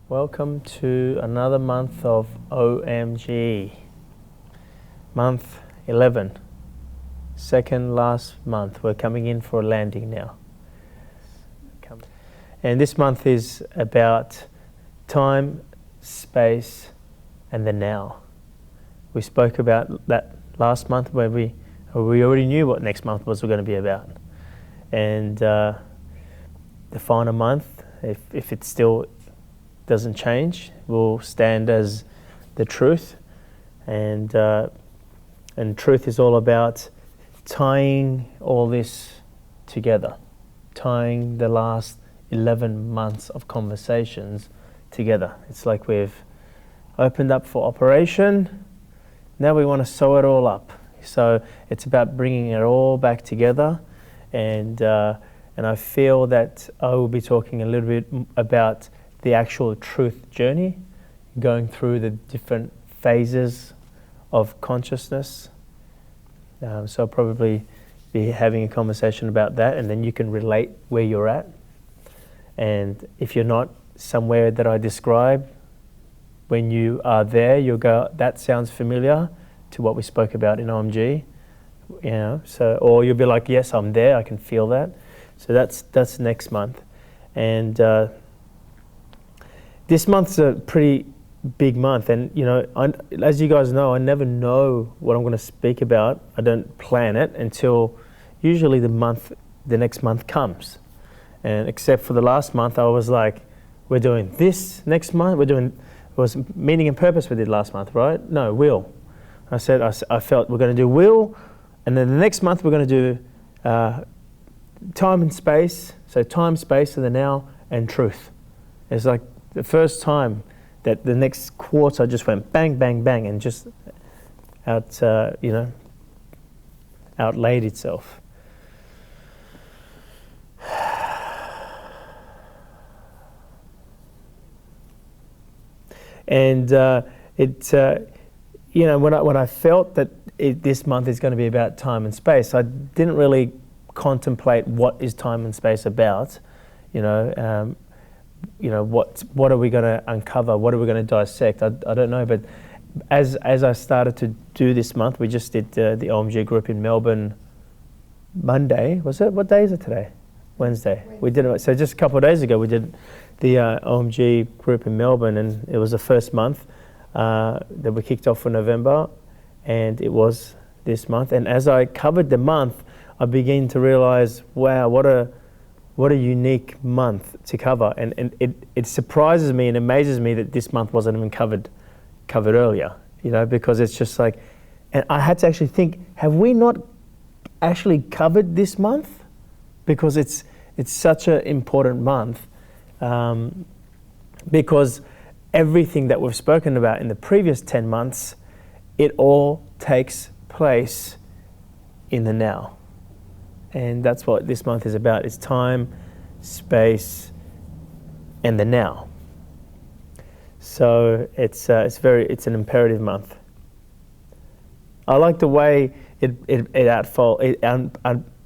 Welcome to another month of OMG. Month 11. Second last month. We're coming in for a landing now. And this month is about time, space, and the now. We spoke about that last month where we already knew what next month was going to be about. And the final month, if it still doesn't change, will stand as the truth. And truth is all about tying all this together, tying the last 11 months of conversations together. It's like we've opened up for operation. Now we want to sew it all up. So it's about bringing it all back together. And I feel that I will be talking a little bit about the actual truth journey, going through the different phases of consciousness. So I'll probably be having a conversation about that, and then you can relate where you're at. And if you're not somewhere that I describe, when you are there, you'll go, that sounds familiar to what we spoke about in OMG. You know, so, or you'll be like, yes, I'm there, I can feel that. So that's next month. And this month's a pretty big month, and you know, as you guys know, I never know what I'm going to speak about. I don't plan it until usually the next month comes. And except for the last month, I was like, we're doing this next month. It was meaning and purpose we did last month, right? No, will. I felt we're going to do will, and then the next month we're going to do time and space. So time, space, and the now, and truth. It's like the first time that the next quarter just went bang, bang, bang, and just outlaid itself. And when I felt that this month is going to be about time and space, I didn't really contemplate what is time and space about. What are we going to uncover? What are we going to dissect? I don't know. But as I started to do this month, we just did the OMG group in Melbourne Monday. Was it? What day is it today? Wednesday. We did it. So just a couple of days ago, we did the OMG group in Melbourne, and it was the first month that we kicked off for November, and it was this month. And as I covered the month, I began to realize, wow, what a unique month to cover. And it surprises me and amazes me that this month wasn't even covered earlier, because it's just like, and I had to actually think, have we not actually covered this month? Because it's such an important month, because everything that we've spoken about in the previous 10 months, it all takes place in the now. And that's what this month is about. It's time, space, and the now. So it's an imperative month. I like the way it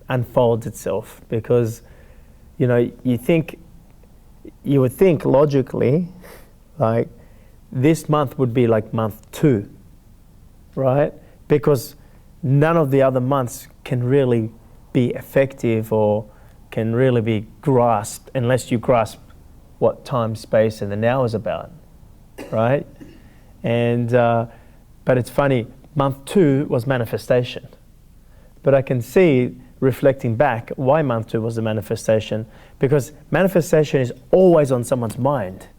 unfolds itself, because you would think logically, like this month would be like month 2, right? Because none of the other months can really be effective or can really be grasped unless you grasp what time, space, and the now is about, right? And but it's funny, month 2 was manifestation, but I can see, reflecting back, why month 2 was the manifestation, because manifestation is always on someone's mind.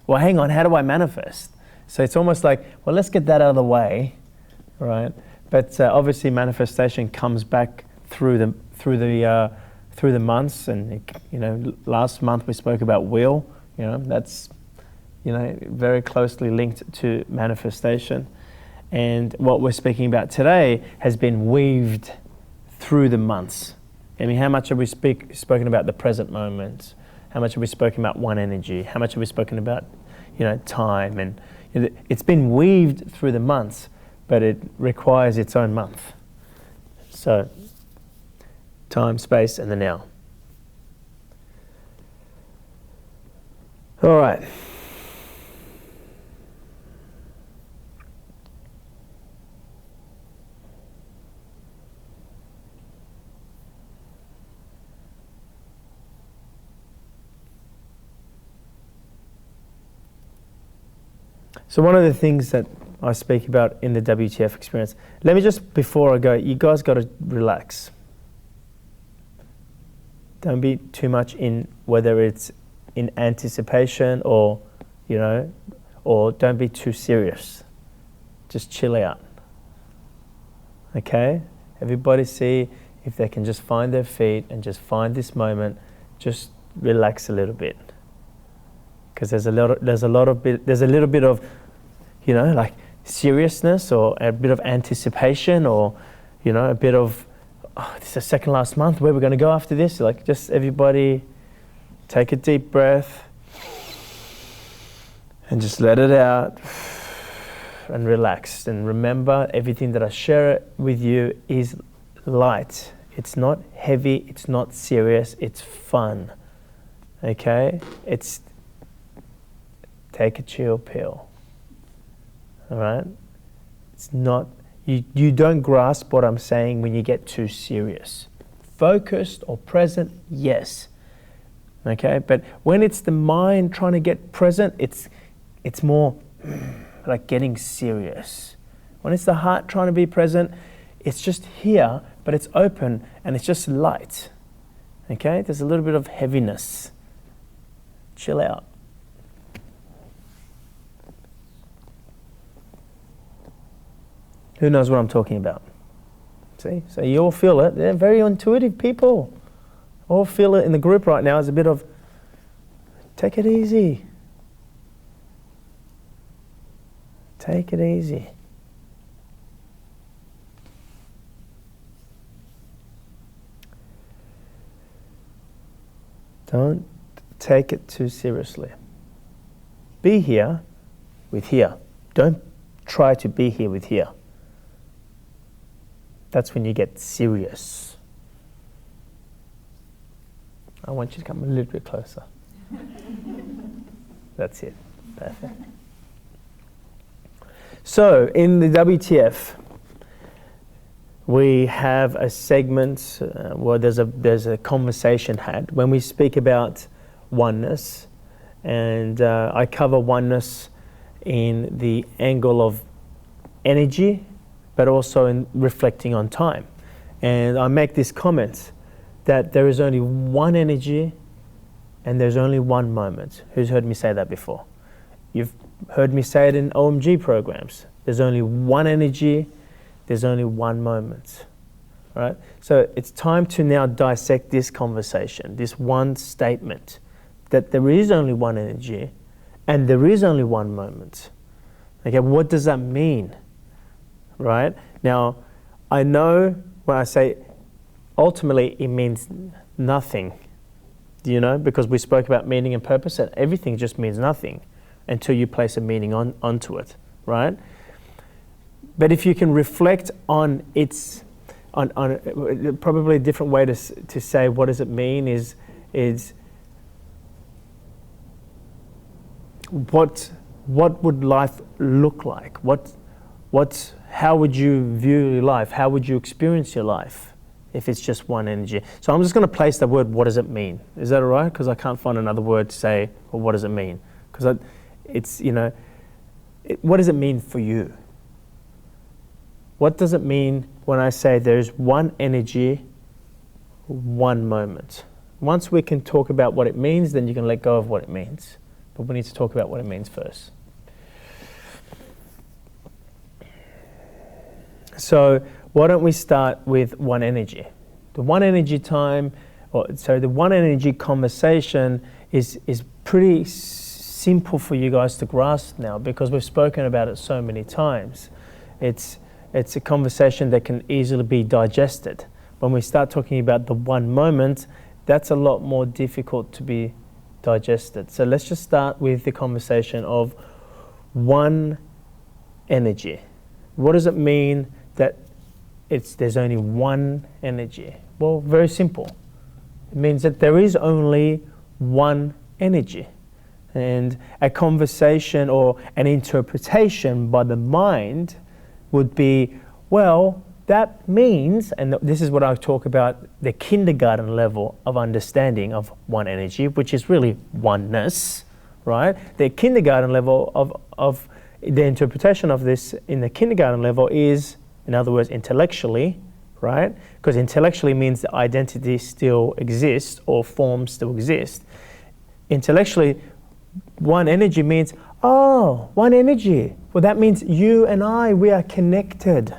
Well, hang on, how do I manifest? So it's almost like, well, let's get that out of the way, right? But obviously manifestation comes back through the months, and last month we spoke about will. That's very closely linked to manifestation, and what we're speaking about today has been weaved through the months. I mean, how much have we spoken about the present moment? How much have we spoken about one energy? How much have we spoken about time? And it's been weaved through the months, but it requires its own month. So time, space, and the now. All right. So one of the things that I speak about in the WTF experience, let me just, before I go, you guys got to relax. Don't be too much in, whether it's in anticipation or, or don't be too serious. Just chill out. Okay? Everybody see if they can just find their feet and just find this moment, just relax a little bit. Because there's a little bit of, like seriousness or a bit of anticipation or, a bit of, this is the second last month, where we're going to go after this. Like, just everybody take a deep breath and just let it out and relax. And remember, everything that I share with you is light. It's not heavy, it's not serious, it's fun. Okay? It's take a chill pill. All right? It's not, you don't grasp what I'm saying when you get too serious. Focused or present, yes. Okay? But when it's the mind trying to get present, it's more like getting serious. When it's the heart trying to be present, it's just here, but it's open and it's just light. Okay? There's a little bit of heaviness. Chill out. Who knows what I'm talking about? See? So you all feel it. They're very intuitive people. All feel it in the group right now. It's a bit of, take it easy. Take it easy. Don't take it too seriously. Be here with here. Don't try to be here with here. That's when you get serious. I want you to come a little bit closer. That's it. Perfect. So, in the WTF, we have a segment where there's a conversation had when we speak about oneness, and I cover oneness in the angle of energy, but also in reflecting on time. And I make this comment that there is only one energy and there's only one moment. Who's heard me say that before? You've heard me say it in OMG programs. There's only one energy, there's only one moment. All right? So it's time to now dissect this conversation, this one statement, that there is only one energy and there is only one moment. Okay, what does that mean? Right? Now, I know when I say ultimately it means nothing, because we spoke about meaning and purpose, and everything just means nothing until you place a meaning onto it, right? But if you can reflect on its, on probably a different way to say what does it mean is what would life look like? How would you view your life? How would you experience your life if it's just one energy? So I'm just going to place the word, what does it mean? Is that all right? Because I can't find another word to say, well, what does it mean? Because it's, what does it mean for you? What does it mean when I say there's one energy, one moment? Once we can talk about what it means, then you can let go of what it means. But we need to talk about what it means first. So why don't we start with one energy? The one energy time, the one energy conversation is pretty simple for you guys to grasp now because we've spoken about it so many times. It's a conversation that can easily be digested. When we start talking about the one moment, that's a lot more difficult to be digested. So let's just start with the conversation of one energy. What does it mean that there's only one energy? Well, very simple. It means that there is only one energy. And a conversation or an interpretation by the mind would be, well, that means, and this is what I talk about, the kindergarten level of understanding of one energy, which is really oneness, right? The kindergarten level of the interpretation of this in the kindergarten level is, in other words, intellectually, right? Because intellectually means the identity still exists or forms still exist. Intellectually, one energy means, oh, one energy. Well, that means you and I, we are connected,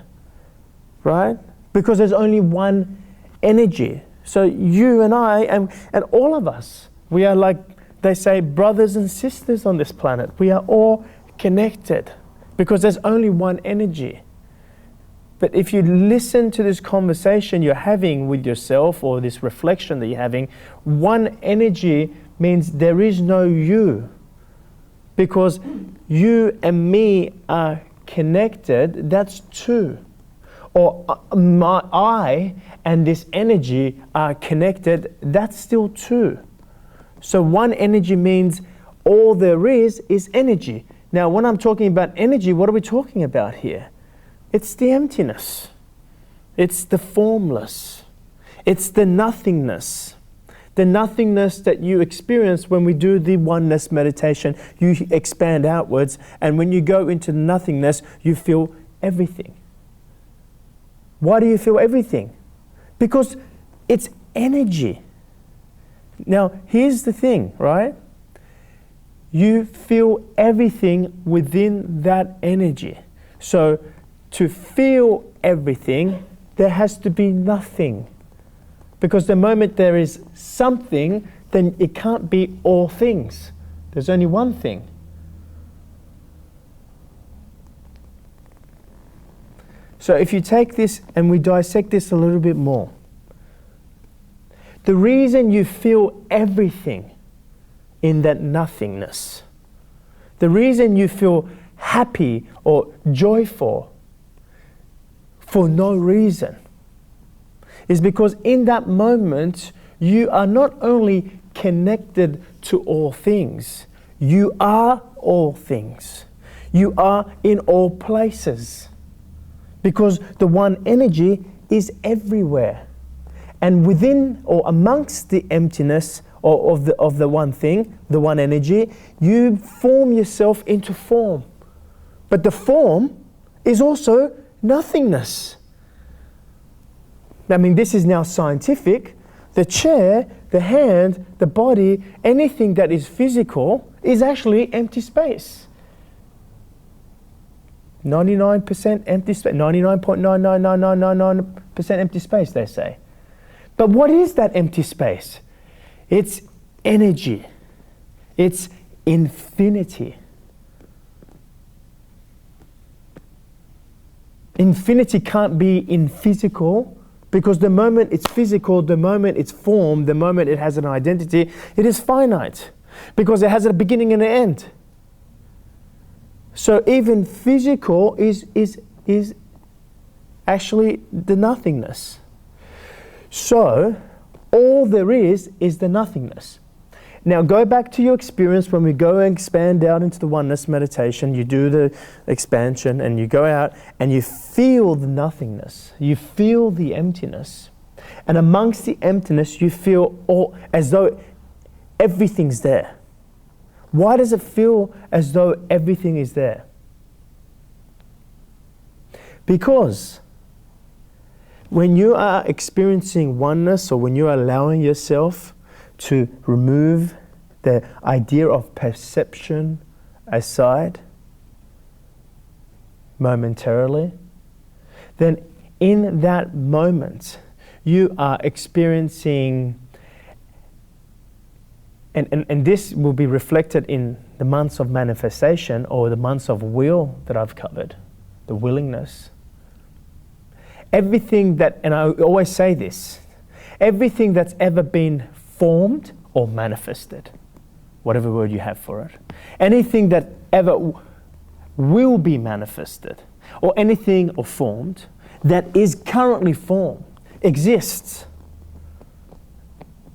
right? Because there's only one energy. So you and I, and all of us, we are like, they say, brothers and sisters on this planet. We are all connected because there's only one energy. But if you listen to this conversation you're having with yourself or this reflection that you're having, one energy means there is no you. Because you and me are connected, that's two. Or I and this energy are connected, that's still two. So one energy means all there is energy. Now, when I'm talking about energy, what are we talking about here? It's the emptiness. It's the formless. It's the nothingness. The nothingness that you experience when we do the oneness meditation. You expand outwards, and when you go into nothingness, you feel everything. Why do you feel everything? Because it's energy. Now, here's the thing, right? You feel everything within that energy. So, to feel everything, there has to be nothing. Because the moment there is something, then it can't be all things. There's only one thing. So if you take this and we dissect this a little bit more, the reason you feel everything in that nothingness, the reason you feel happy or joyful for no reason, is because in that moment you are not only connected to all things, you are all things. You are in all places. Because the one energy is everywhere. And within or amongst the emptiness of the one thing, the one energy, you form yourself into form. But the form is also nothingness. I mean, this is now scientific. The chair, the hand, the body, anything that is physical is actually empty space. 99% empty space, 99.99999% empty space, they say. But what is that empty space? It's energy. It's infinity. Infinity can't be in physical, because the moment it's physical, the moment it's formed, the moment it has an identity, it is finite. Because it has a beginning and an end. So even physical is actually the nothingness. So all there is the nothingness. Now go back to your experience when we go and expand out into the oneness meditation. You do the expansion and you go out and you feel the nothingness. You feel the emptiness. And amongst the emptiness you feel all as though everything's there. Why does it feel as though everything is there? Because when you are experiencing oneness, or when you are allowing yourself to remove the idea of perception aside momentarily, then in that moment you are experiencing, and this will be reflected in the months of manifestation or the months of will that I've covered, the willingness. Everything that, and I always say this, everything that's ever been formed or manifested, whatever word you have for it, anything that ever will be manifested, or anything or formed that is currently formed, exists.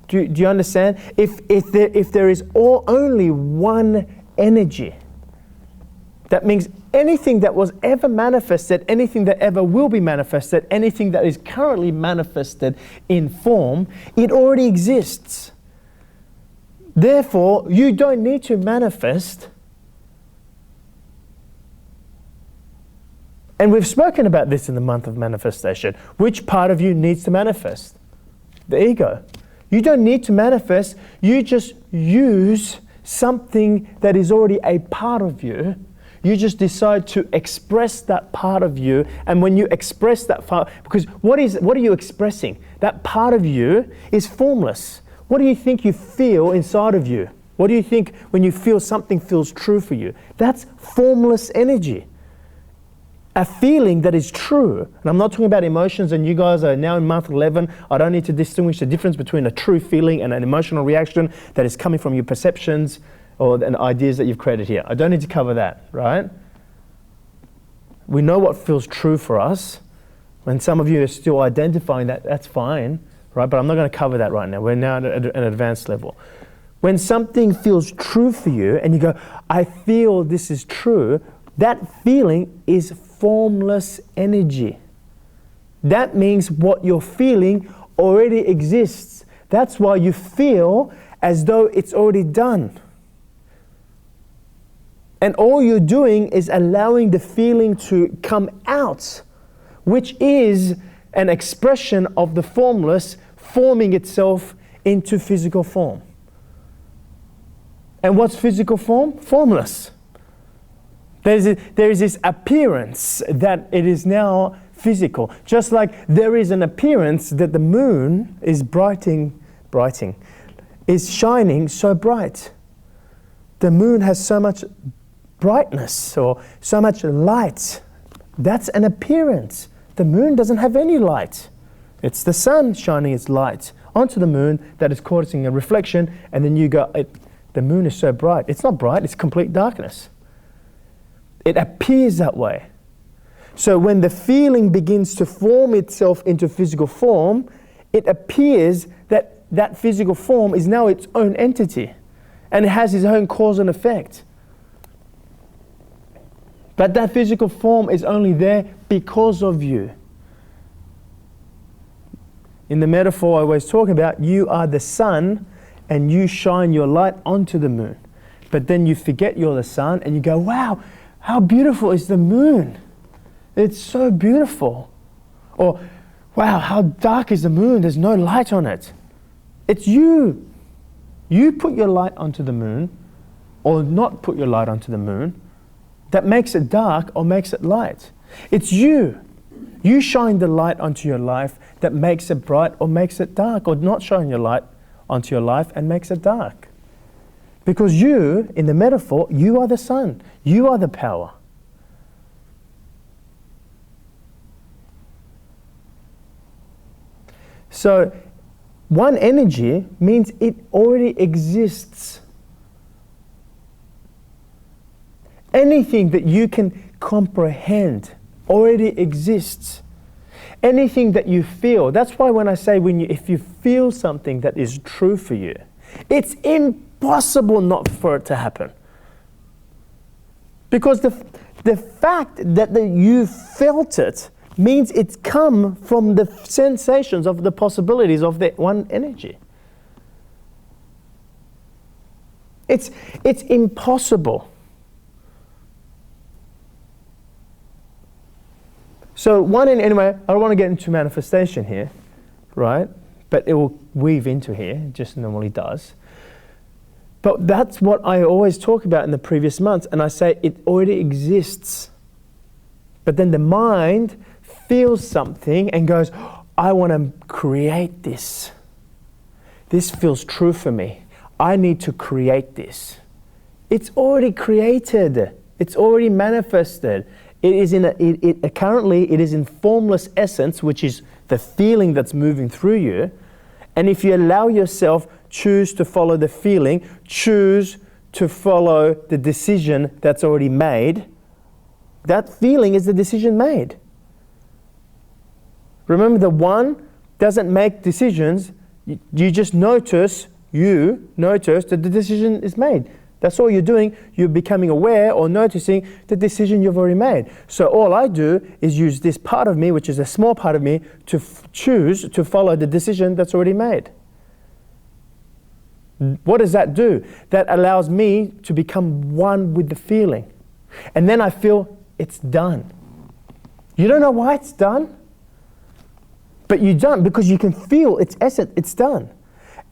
Do you understand? If there is only one energy, that means anything that was ever manifested, anything that ever will be manifested, anything that is currently manifested in form, it already exists. Therefore, you don't need to manifest And we've spoken about this in the month of manifestation. Which part of you needs to manifest? The ego. You don't need to manifest. You just use something that is already a part of you. You just decide to express that part of you. And when you express that part, because what are you expressing? That part of you is formless. What do you think you feel inside of you? What do you think when you feel something feels true for you? That's formless energy. A feeling that is true. And I'm not talking about emotions, and you guys are now in month 11. I don't need to distinguish the difference between a true feeling and an emotional reaction that is coming from your perceptions or the ideas that you've created here. I don't need to cover that, right? We know what feels true for us. When some of you are still identifying that, that's fine, right? But I'm not going to cover that right now. We're now at an advanced level. When something feels true for you and you go, I feel this is true, that feeling is formless energy. That means what you're feeling already exists. That's why you feel as though it's already done. And all you're doing is allowing the feeling to come out, which is an expression of the formless forming itself into physical form. And what's physical form? Formless. There is this appearance that it is now physical. Just like there is an appearance that the moon is is shining so bright. The moon has so much brightness or so much light. That's an appearance. The moon doesn't have any light. It's the sun shining its light onto the moon that is causing a reflection, and then you go, the moon is so bright. It's not bright, it's complete darkness. It appears that way. So when the feeling begins to form itself into physical form, it appears that that physical form is now its own entity, and it has its own cause and effect. But that physical form is only there because of you. In the metaphor I always talk about, you are the sun and you shine your light onto the moon. But then you forget you're the sun and you go, wow, how beautiful is the moon? It's so beautiful. Or, wow, how dark is the moon? There's no light on it. It's you. You put your light onto the moon, or not put your light onto the moon, that makes it dark or makes it light. It's you. You shine the light onto your life that makes it bright or makes it dark, or not shine your light onto your life and makes it dark. Because you, in the metaphor, you are the sun. You are the power. So, one energy means it already exists. Anything that you can comprehend already exists. Anything that you feel. That's why when I say if you feel something that is true for you, it's impossible not for it to happen. Because the fact that you felt it means it's come from the sensations of the possibilities of that one energy. It's impossible. So anyway, I don't want to get into manifestation here, right? But it will weave into here, it just normally does. But that's what I always talk about in the previous months, and I say it already exists. But then the mind feels something and goes, I want to create this. This feels true for me. I need to create this. It's already created. It's already manifested. It is currently it is in formless essence, which is the feeling that's moving through you. And if you allow yourself, choose to follow the feeling, choose to follow the decision that's already made, that feeling is the decision made. Remember, the one doesn't make decisions. You just notice that the decision is made. That's all you're doing. You're becoming aware or noticing the decision you've already made. So all I do is use this part of me, which is a small part of me, to choose to follow the decision that's already made. What does that do? That allows me to become one with the feeling. And then I feel it's done. You don't know why it's done, but you're done because you can feel its essence, it's done.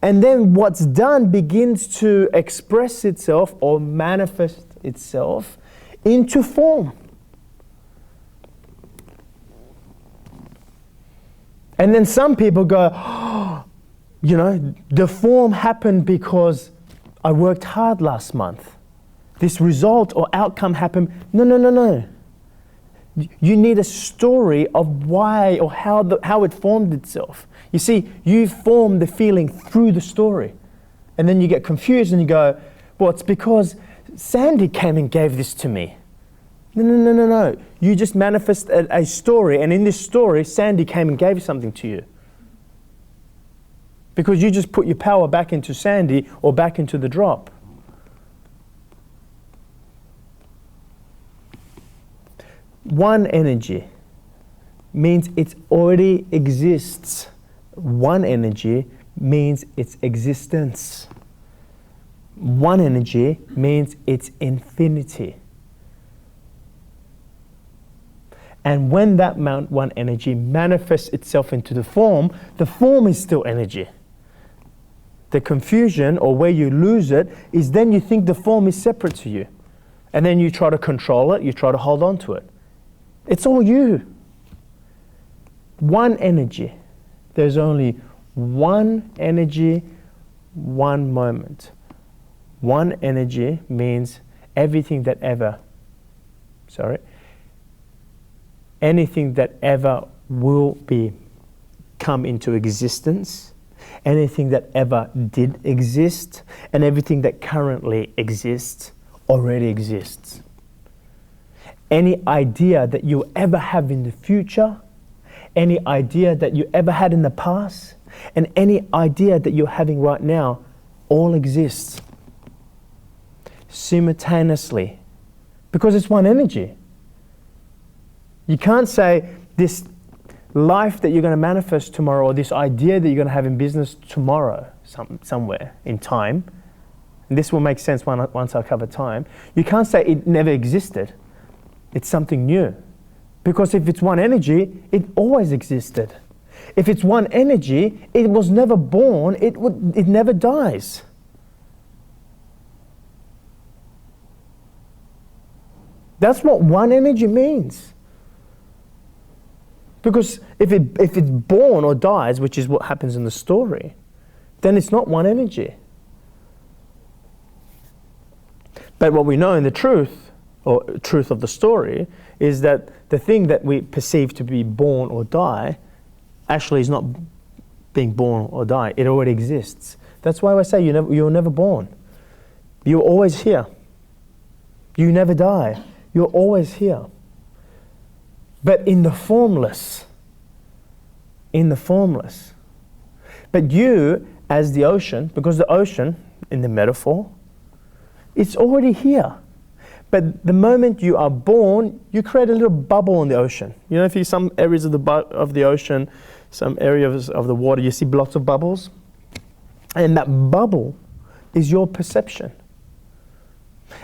And then what's done begins to express itself or manifest itself into form. And then some people go, oh, you know, the form happened because I worked hard last month. This result or outcome happened. No. You need a story of why or how it formed itself. You see, you form the feeling through the story. And then you get confused and you go, well, it's because Sandy came and gave this to me. No. You just manifest a story, and in this story, Sandy came and gave something to you. Because you just put your power back into Sandy or back into the drop. One energy means it already exists. One energy means its existence. One energy means its infinity. And when that one energy manifests itself into the form is still energy. The confusion, or where you lose it, is then you think the form is separate to you. And then you try to control it, you try to hold on to it. It's all you. One energy. There's only one energy, one moment. One energy means anything that ever will come into existence, anything that ever did exist, and everything that currently exists already exists. Any idea that you ever have in the future, any idea that you ever had in the past, and any idea that you're having right now all exists simultaneously, because it's one energy. You can't say this life that you're going to manifest tomorrow, or this idea that you're going to have in business tomorrow, somewhere in time, and this will make sense once I cover time. You can't say it never existed. It's something new. Because if it's one energy, it always existed. If it's one energy, it was never born, it never dies. That's what one energy means. Because if it's born or dies, which is what happens in the story, then it's not one energy. But what we know in the truth, or truth of the story, is that the thing that we perceive to be born or die actually is not being born or die. It already exists. That's why I say you're never born. You're always here. You never die. You're always here. But in the formless. But you, as the ocean, because the ocean, in the metaphor, it's already here. But the moment you are born, you create a little bubble in the ocean. You know, if you see some areas of the ocean, some areas of the water, you see lots of bubbles. And that bubble is your perception.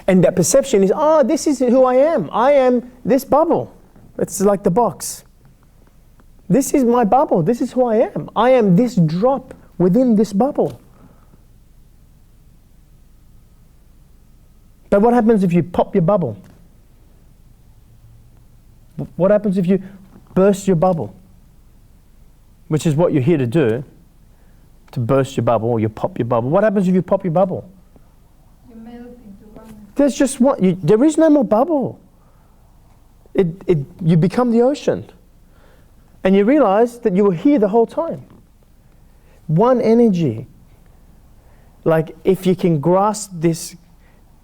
And that perception is, this is who I am. I am this bubble. It's like the box. This is my bubble. This is who I am. I am this drop within this bubble. But what happens if you pop your bubble? What happens if you burst your bubble? Which is what you're here to do, to burst your bubble, or you pop your bubble. What happens if you pop your bubble? You melt into one. There's just one. There is no more bubble. You become the ocean. And you realize that you were here the whole time. One energy. Like, if you can grasp this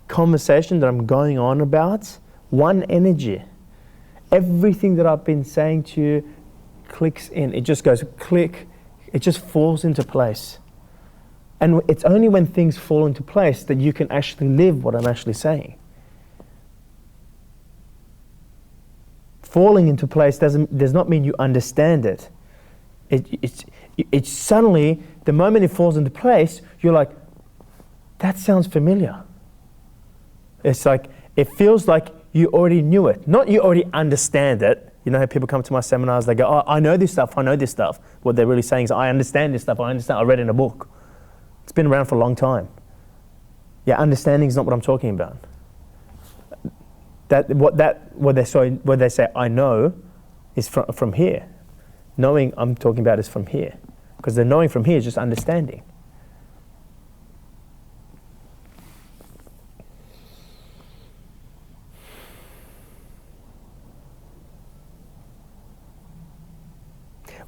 conversation that I'm going on about, one energy. Everything that I've been saying to you clicks in. It just goes click. It just falls into place. And it's only when things fall into place that you can actually live what I'm actually saying. Falling into place does not mean you understand it. It's suddenly, the moment it falls into place, you're like, that sounds familiar. It's like, it feels like you already knew it. Not you already understand it. You know how people come to my seminars, they go, oh, I know this stuff, I know this stuff. What they're really saying is, I understand this stuff, I read it in a book. It's been around for a long time. Yeah, understanding is not what I'm talking about. What they say I know is from here. Knowing I'm talking about is from here. Because the knowing from here is just understanding.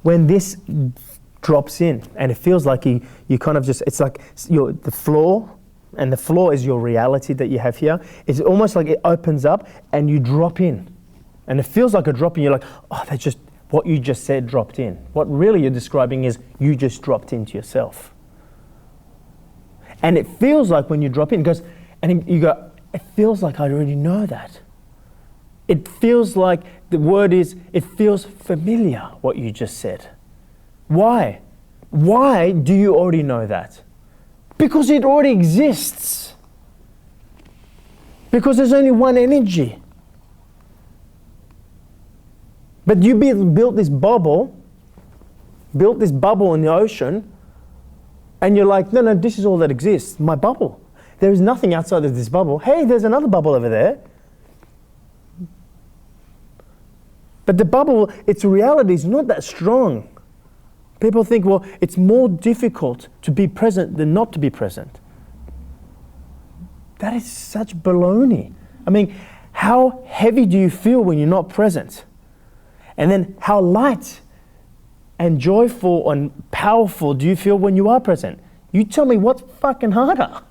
When this drops in and it feels like you kind of just, it's like the floor, and the floor is your reality that you have here. It's almost like it opens up and you drop in. And it feels like a drop in. You're like, oh, that's just what you just said dropped in. What really you're describing is you just dropped into yourself. And it feels like when you drop in, you go, it feels like I already know that. It feels like the word is, it feels familiar, what you just said. Why? Why do you already know that? Because it already exists. Because there's only one energy. But you built this bubble in the ocean, and you're like, no, this is all that exists, my bubble. There is nothing outside of this bubble. Hey, there's another bubble over there. But the bubble, its reality is not that strong. People think, well, it's more difficult to be present than not to be present. That is such baloney. I mean, how heavy do you feel when you're not present? And then how light and joyful and powerful do you feel when you are present? You tell me what's fucking harder?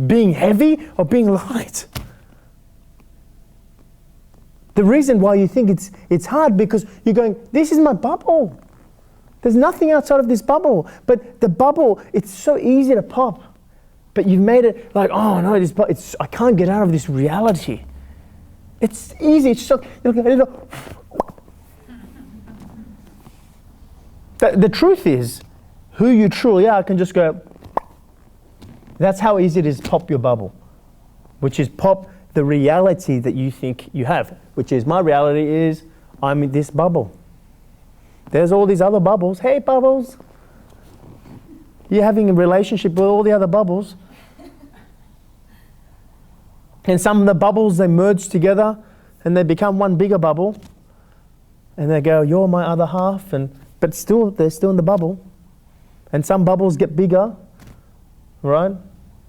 Being heavy or being light? The reason why you think it's hard because you're going, this is my bubble. There's nothing outside of this bubble. But the bubble, it's so easy to pop. But you've made it like, oh no, I can't get out of this reality. It's easy. It's so, the truth is, who you truly are can just go, that's how easy it is to pop your bubble. Which is pop the reality that you think you have. Which is, my reality is, I'm in this bubble. There's all these other bubbles. Hey, bubbles. You're having a relationship with all the other bubbles. And some of the bubbles, they merge together and they become one bigger bubble. And they go, you're my other half. But still, they're still in the bubble. And some bubbles get bigger, right?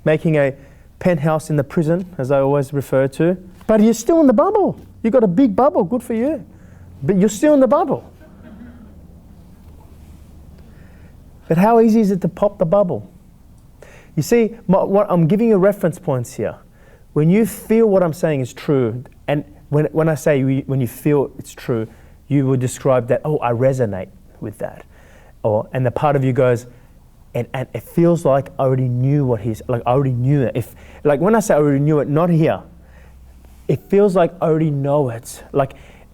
Making a penthouse in the prison, as I always refer to. But you're still in the bubble. You've got a big bubble, good for you. But you're still in the bubble. But how easy is it to pop the bubble? You see, what I'm giving you reference points here. When you feel what I'm saying is true, and when I say when you feel it's true, you would describe that, oh, I resonate with that. And the part of you goes, and it feels like I already knew what I already knew it. Like when I say I already knew it, not here, it feels like I already know it.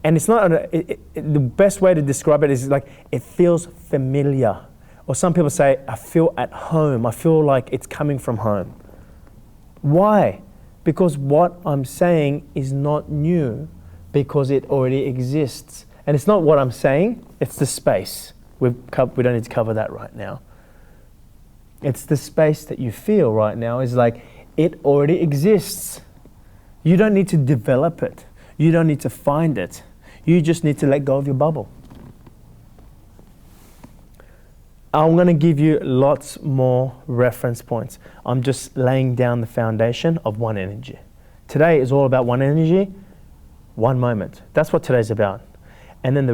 And it's not, the best way to describe it is like, it feels familiar. Or some people say, I feel at home. I feel like it's coming from home. Why? Because what I'm saying is not new, because it already exists. And it's not what I'm saying, it's the space. We don't need to cover that right now. It's the space that you feel right now is like, it already exists. You don't need to develop it. You don't need to find it. You just need to let go of your bubble. I'm going to give you lots more reference points. I'm just laying down the foundation of one energy. Today is all about one energy, one moment. That's what today's about. And then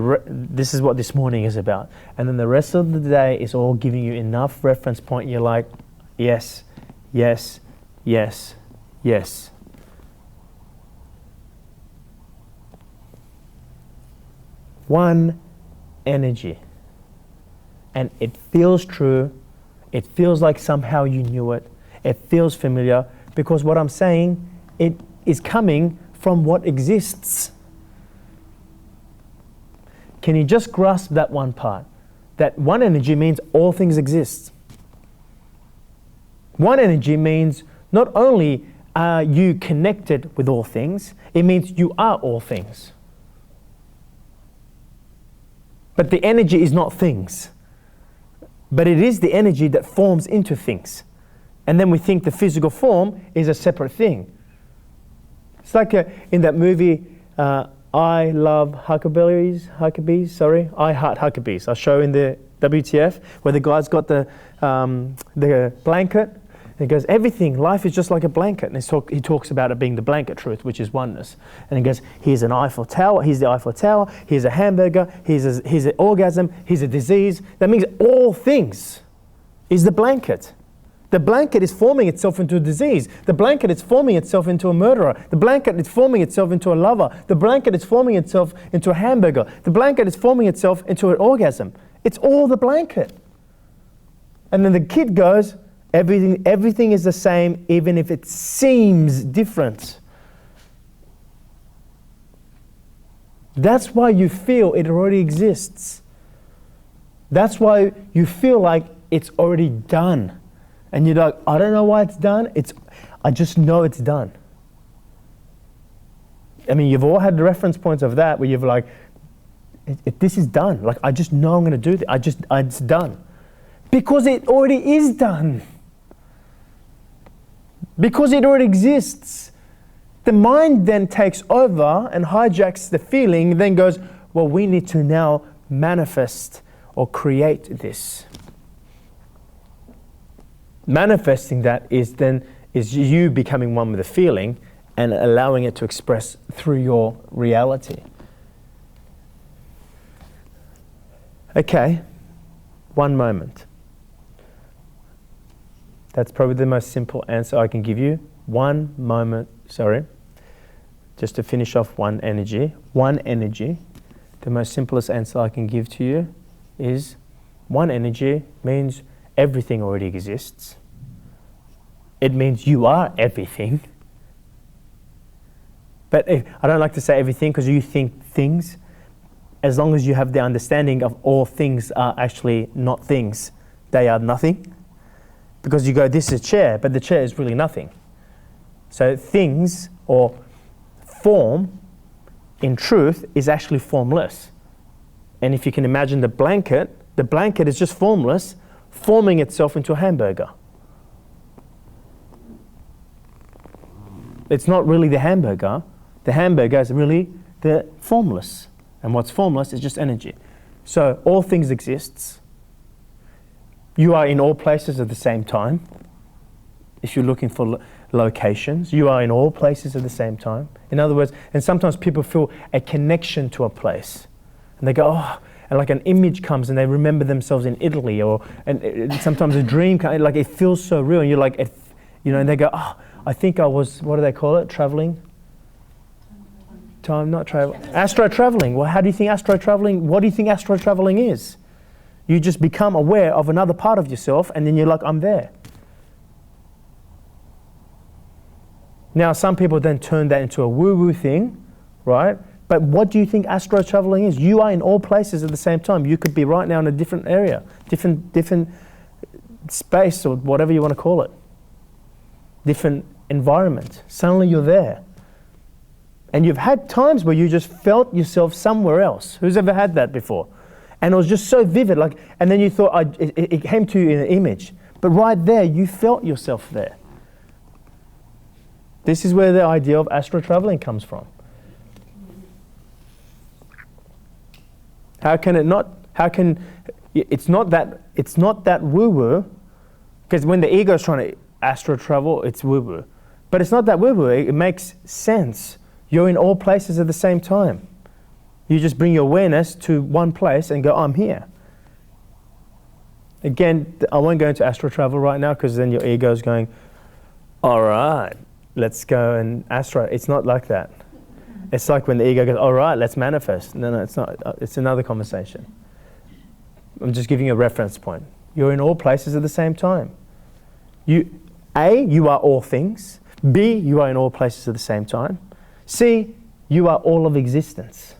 this is what this morning is about. And then the rest of the day is all giving you enough reference point. You're like, yes, yes, yes, yes. One energy. And it feels true. It feels like somehow you knew it. It feels familiar because what I'm saying, it is coming from what exists. Can you just grasp that one part? That one energy means all things exist. One energy means not only are you connected with all things, it means you are all things. But the energy is not things. But it is the energy that forms into things. And then we think the physical form is a separate thing. It's like in that movie, I love Huckabees, I Heart Huckabees. I'll show in the WTF, where the guy's got the blanket. And he goes, everything, life is just like a blanket. And he talks about it being the blanket truth, which is oneness. And he goes, here's an Eiffel Tower, here's the Eiffel Tower, here's a hamburger, here's an orgasm, here's a disease. That means all things is the blanket. The blanket is forming itself into a disease. The blanket is forming itself into a murderer. The blanket is forming itself into a lover. The blanket is forming itself into a hamburger. The blanket is forming itself into an orgasm. It's all the blanket. And then the kid goes, everything is the same, even if it seems different. That's why you feel it already exists. That's why you feel like it's already done. And you're like, I don't know why it's done. I just know it's done. I mean, you've all had the reference points of that where you've like, this is done. Like, I just know I'm going to do this. It's done. Because it already is done. Because it already exists. The mind then takes over and hijacks the feeling, then goes, well, we need to now manifest or create this. Manifesting that is you becoming one with the feeling and allowing it to express through your reality. Okay, one moment. That's probably the most simple answer I can give you. One moment, just to finish off one energy. The most simplest answer I can give to you is one energy means everything already exists. It means you are everything. But I don't like to say everything because you think things. As long as you have the understanding of all things are actually not things, they are nothing. Because you go, this is a chair, but the chair is really nothing. So things or form, in truth, is actually formless. And if you can imagine the blanket is just formless, forming itself into a hamburger. It's not really the hamburger. The hamburger is really the formless. And what's formless is just energy. So all things exists. You are in all places at the same time. If you're looking for locations, you are in all places at the same time. In other words, and sometimes people feel a connection to a place. And they go, oh, and like an image comes and they remember themselves in Italy, and sometimes a dream comes, like it feels so real. And you're like, and they go, oh, I think I was, what do they call it? Traveling? Time, not travel. Astro traveling. Well, how do you think astro traveling, what do you think astro traveling is? You just become aware of another part of yourself and then you're like, I'm there. Now, some people then turn that into a woo-woo thing, right? But what do you think astro traveling is? You are in all places at the same time. You could be right now in a different area, different space or whatever you want to call it. Different environment. Suddenly you're there. And you've had times where you just felt yourself somewhere else. Who's ever had that before? And it was just so vivid, and then you thought, it came to you in an image. But right there, you felt yourself there. This is where the idea of astro traveling comes from. It's not that woo-woo, because when the ego is trying to astro travel, it's woo-woo. But it's not that woo-woo, it makes sense. You're in all places at the same time. You just bring your awareness to one place and go, I'm here. Again, I won't go into astro travel right now because then your ego is going, all right, let's go and astro. It's not like that. It's like when the ego goes, all right, let's manifest. No, it's not. It's another conversation. I'm just giving you a reference point. You're in all places at the same time. You are all things. B, you are in all places at the same time. C, you are all of existence.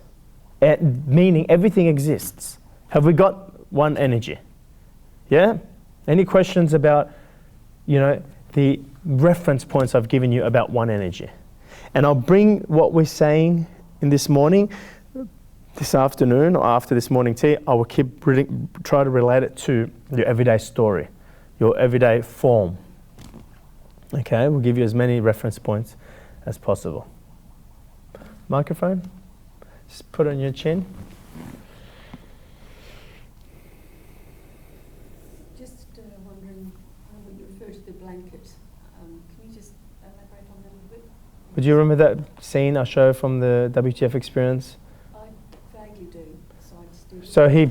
Meaning everything exists. Have we got one energy? Yeah? Any questions about, the reference points I've given you about one energy? And I'll bring what we're saying in this morning this afternoon or after this morning tea, I will try to relate it to your everyday story, your everyday form. Okay, we'll give you as many reference points as possible. Microphone, just put it on your chin. Just wondering, when you refer to the blanket, can you just elaborate on that a little bit? Would you remember that scene I showed from the WTF experience? I vaguely do, so I just do. So he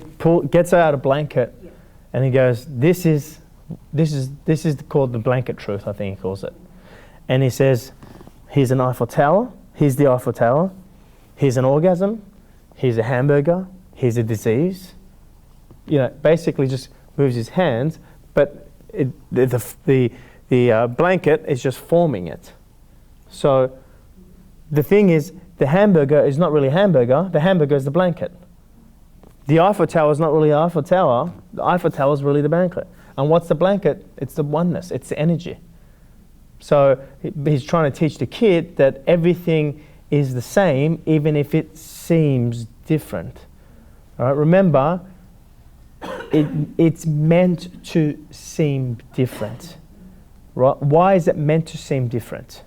gets out a blanket, Yeah. and he goes, this is called the blanket truth, I think he calls it. And he says, here's an Eiffel Tower, here's the Eiffel Tower, here's an orgasm, here's a hamburger, here's a disease. You know, basically just moves his hands, but the blanket is just forming it. So the thing is, the hamburger is not really hamburger, the hamburger is the blanket. The Eiffel Tower is not really the Eiffel Tower, the Eiffel Tower is really the blanket. And what's the blanket? It's the oneness, it's the energy. So he's trying to teach the kid that everything is the same, even if it seems different. All right, remember, it's meant to seem different. Right? Why is it meant to seem different?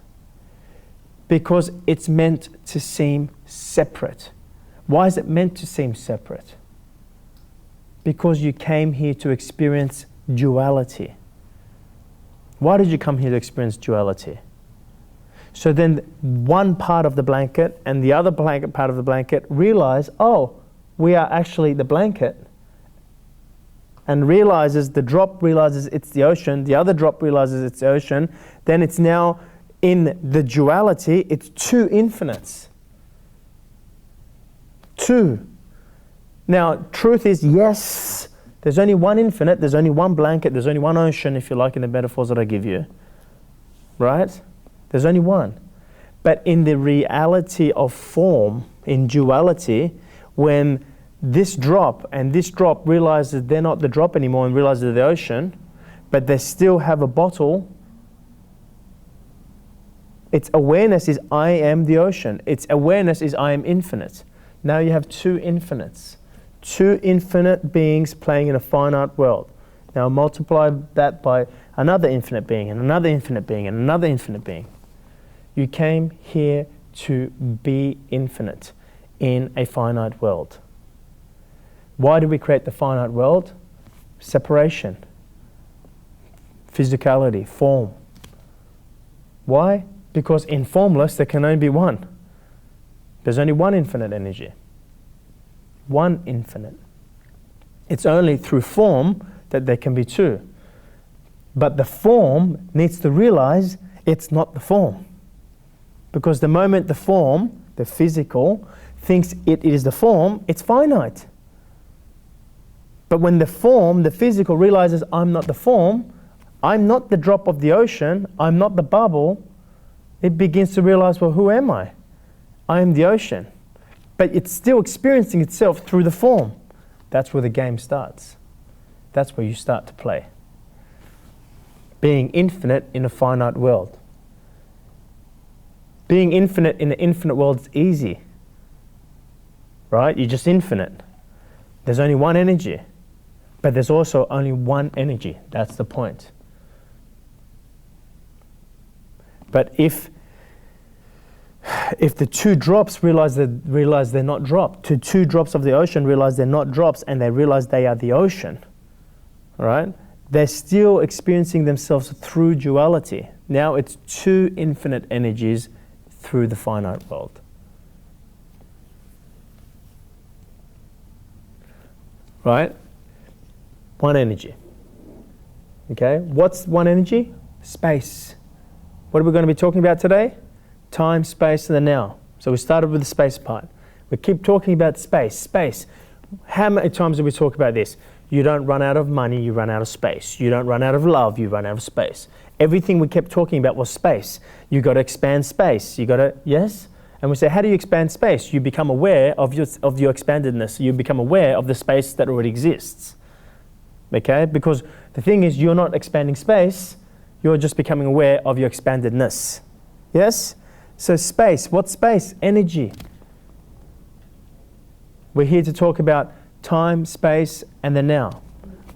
Because it's meant to seem separate. Why is it meant to seem separate? Because you came here to experience duality. Why did you come here to experience duality? So then one part of the blanket and the other part of the blanket realize, oh, we are actually the blanket. And the drop realizes it's the ocean, the other drop realizes it's the ocean, then it's now in the duality, it's two infinites. Two. Now, truth is, yes, there's only one infinite, there's only one blanket, there's only one ocean, if you like, in the metaphors that I give you. Right? There's only one. But in the reality of form, in duality, when this drop and this drop realizes they're not the drop anymore and realize they're the ocean, but they still have a bottle, its awareness is I am the ocean. Its awareness is I am infinite. Now you have two infinites. Two infinite beings playing in a finite world. Now multiply that by another infinite being and another infinite being and another infinite being. You came here to be infinite in a finite world. Why did we create the finite world? Separation, physicality, form. Why? Because in formless there can only be one. There's only one infinite energy. One infinite. It's only through form that there can be two. But the form needs to realize it's not the form. Because the moment the form, the physical, thinks it is the form, it's finite. But when the form, the physical, realizes I'm not the form, I'm not the drop of the ocean, I'm not the bubble, it begins to realize, well, who am I? I am the ocean. But it's still experiencing itself through the form. That's where the game starts. That's where you start to play. Being infinite in a finite world. Being infinite in an infinite world is easy. Right? You're just infinite. There's only one energy. But there's also only one energy. That's the point. But if the two drops realize they're not dropped, two drops of the ocean realize they're not drops and they realize they are the ocean, right? They're still experiencing themselves through duality. Now it's two infinite energies through the finite world. Right? One energy. Okay? What's one energy? Space. What are we going to be talking about today? Time, space, and the now. So we started with the space part. We keep talking about space. Space. How many times do we talk about this? You don't run out of money, you run out of space. You don't run out of love, you run out of space. Everything we kept talking about was space. You got to expand space. You got to, yes? And we say, how do you expand space? You become aware of your expandedness. You become aware of the space that already exists. Okay? Because the thing is, you're not expanding space, you're just becoming aware of your expandedness. Yes? So space, what's space? Energy. We're here to talk about time, space, and the now.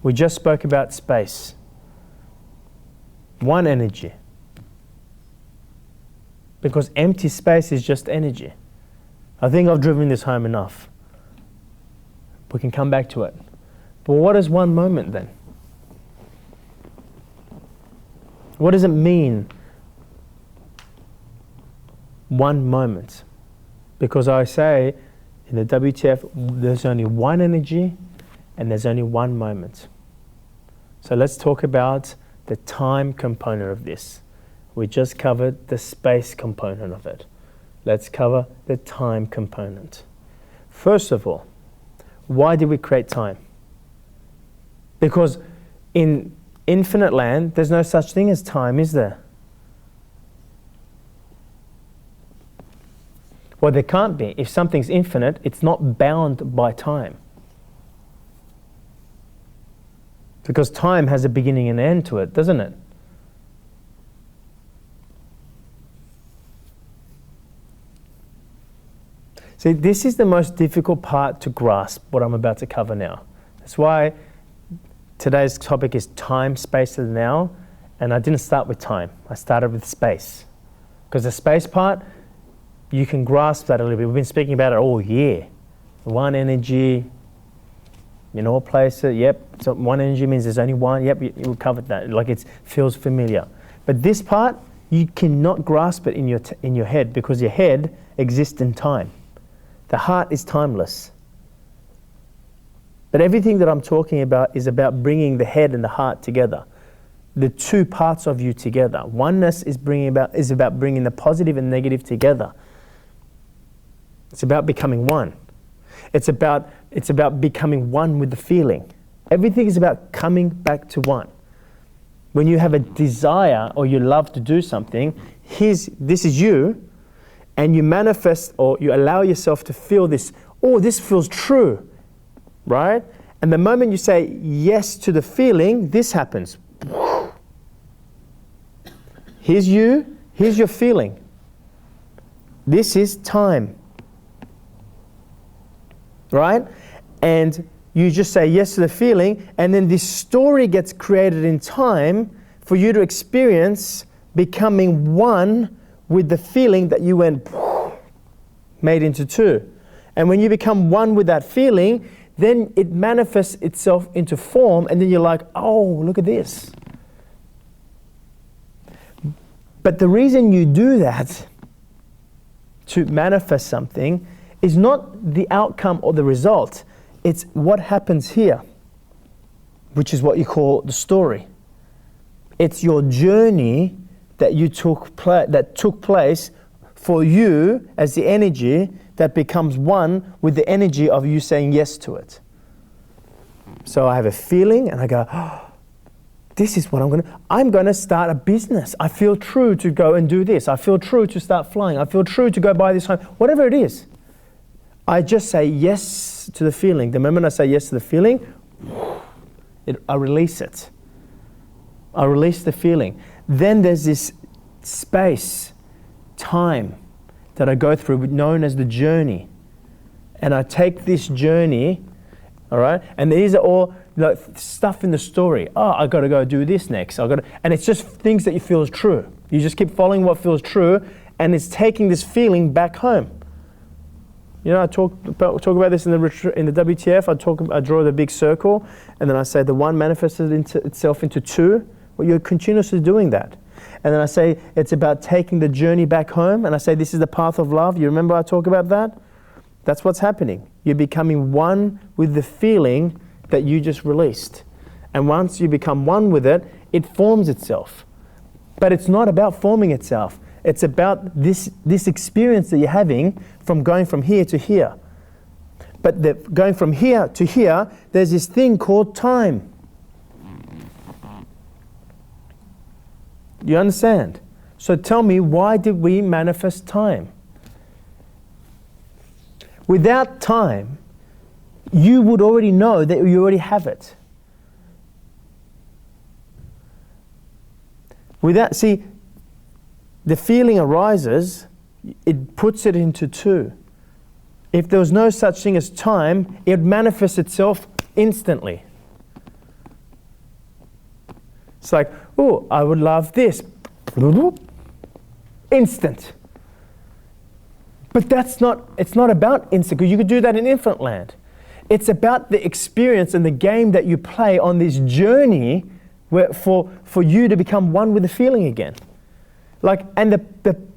We just spoke about space. One energy. Because empty space is just energy. I think I've driven this home enough. We can come back to it. But what is one moment then? What does it mean, one moment? Because I say in the WTF, there's only one energy and there's only one moment. So let's talk about the time component of this. We just covered the space component of it. Let's cover the time component. First of all, why did we create time? Because in infinite land, there's no such thing as time, is there? Well, there can't be. If something's infinite, it's not bound by time. Because time has a beginning and an end to it, doesn't it? See, this is the most difficult part to grasp, what I'm about to cover now. That's why today's topic is time, space, and now. And I didn't start with time. I started with space. Because the space part, you can grasp that a little bit. We've been speaking about it all year. One energy, in all places, yep. So one energy means there's only one, yep, we covered that. Like it feels familiar. But this part, you cannot grasp it in your head because your head exists in time. The heart is timeless. But everything that I'm talking about is about bringing the head and the heart together. The two parts of you together. Oneness is about bringing the positive and negative together. It's about becoming one. It's about becoming one with the feeling. Everything is about coming back to one. When you have a desire or you love to do something, this is you, and you manifest or you allow yourself to feel this, oh, this feels true, right? And the moment you say yes to the feeling, this happens. Here's you, here's your feeling. This is time. Right? And you just say yes to the feeling, and then this story gets created in time for you to experience becoming one with the feeling that you went made into two. And when you become one with that feeling, then it manifests itself into form, and then you're like, oh, look at this. But the reason you do that, to manifest something, is not the outcome or the result. It's what happens here, which is what you call the story. It's your journey that took place for you as the energy that becomes one with the energy of you saying yes to it. So I have a feeling and I go, oh, this is what I'm going to start a business. I feel true to go and do this. I feel true to start flying. I feel true to go buy this home. Whatever it is. I just say yes to the feeling. The moment I say yes to the feeling, I release it. I release the feeling. Then there's this space, time that I go through known as the journey. And I take this journey, all right? And these are all stuff in the story. Oh, I got to go do this next. And it's just things that you feel is true. You just keep following what feels true, and it's taking this feeling back home. You know, I talk about this in the WTF. I draw the big circle, and then I say the one manifested itself into two. Well, you're continuously doing that. And then I say it's about taking the journey back home, and I say this is the path of love. You remember I talk about that? That's what's happening. You're becoming one with the feeling that you just released. And once you become one with it, it forms itself. But it's not about forming itself. It's about this experience that you're having from going from here to here. But going from here to here, there's this thing called time. You understand? So tell me, why did we manifest time? Without time, you would already know that you already have it. See, the feeling arises, it puts it into two. If there was no such thing as time, it would manifest itself instantly. It's like, oh, I would love this. Instant. But it's not about instant, because you could do that in Infinite Land. It's about the experience and the game that you play on this journey for you to become one with the feeling again. And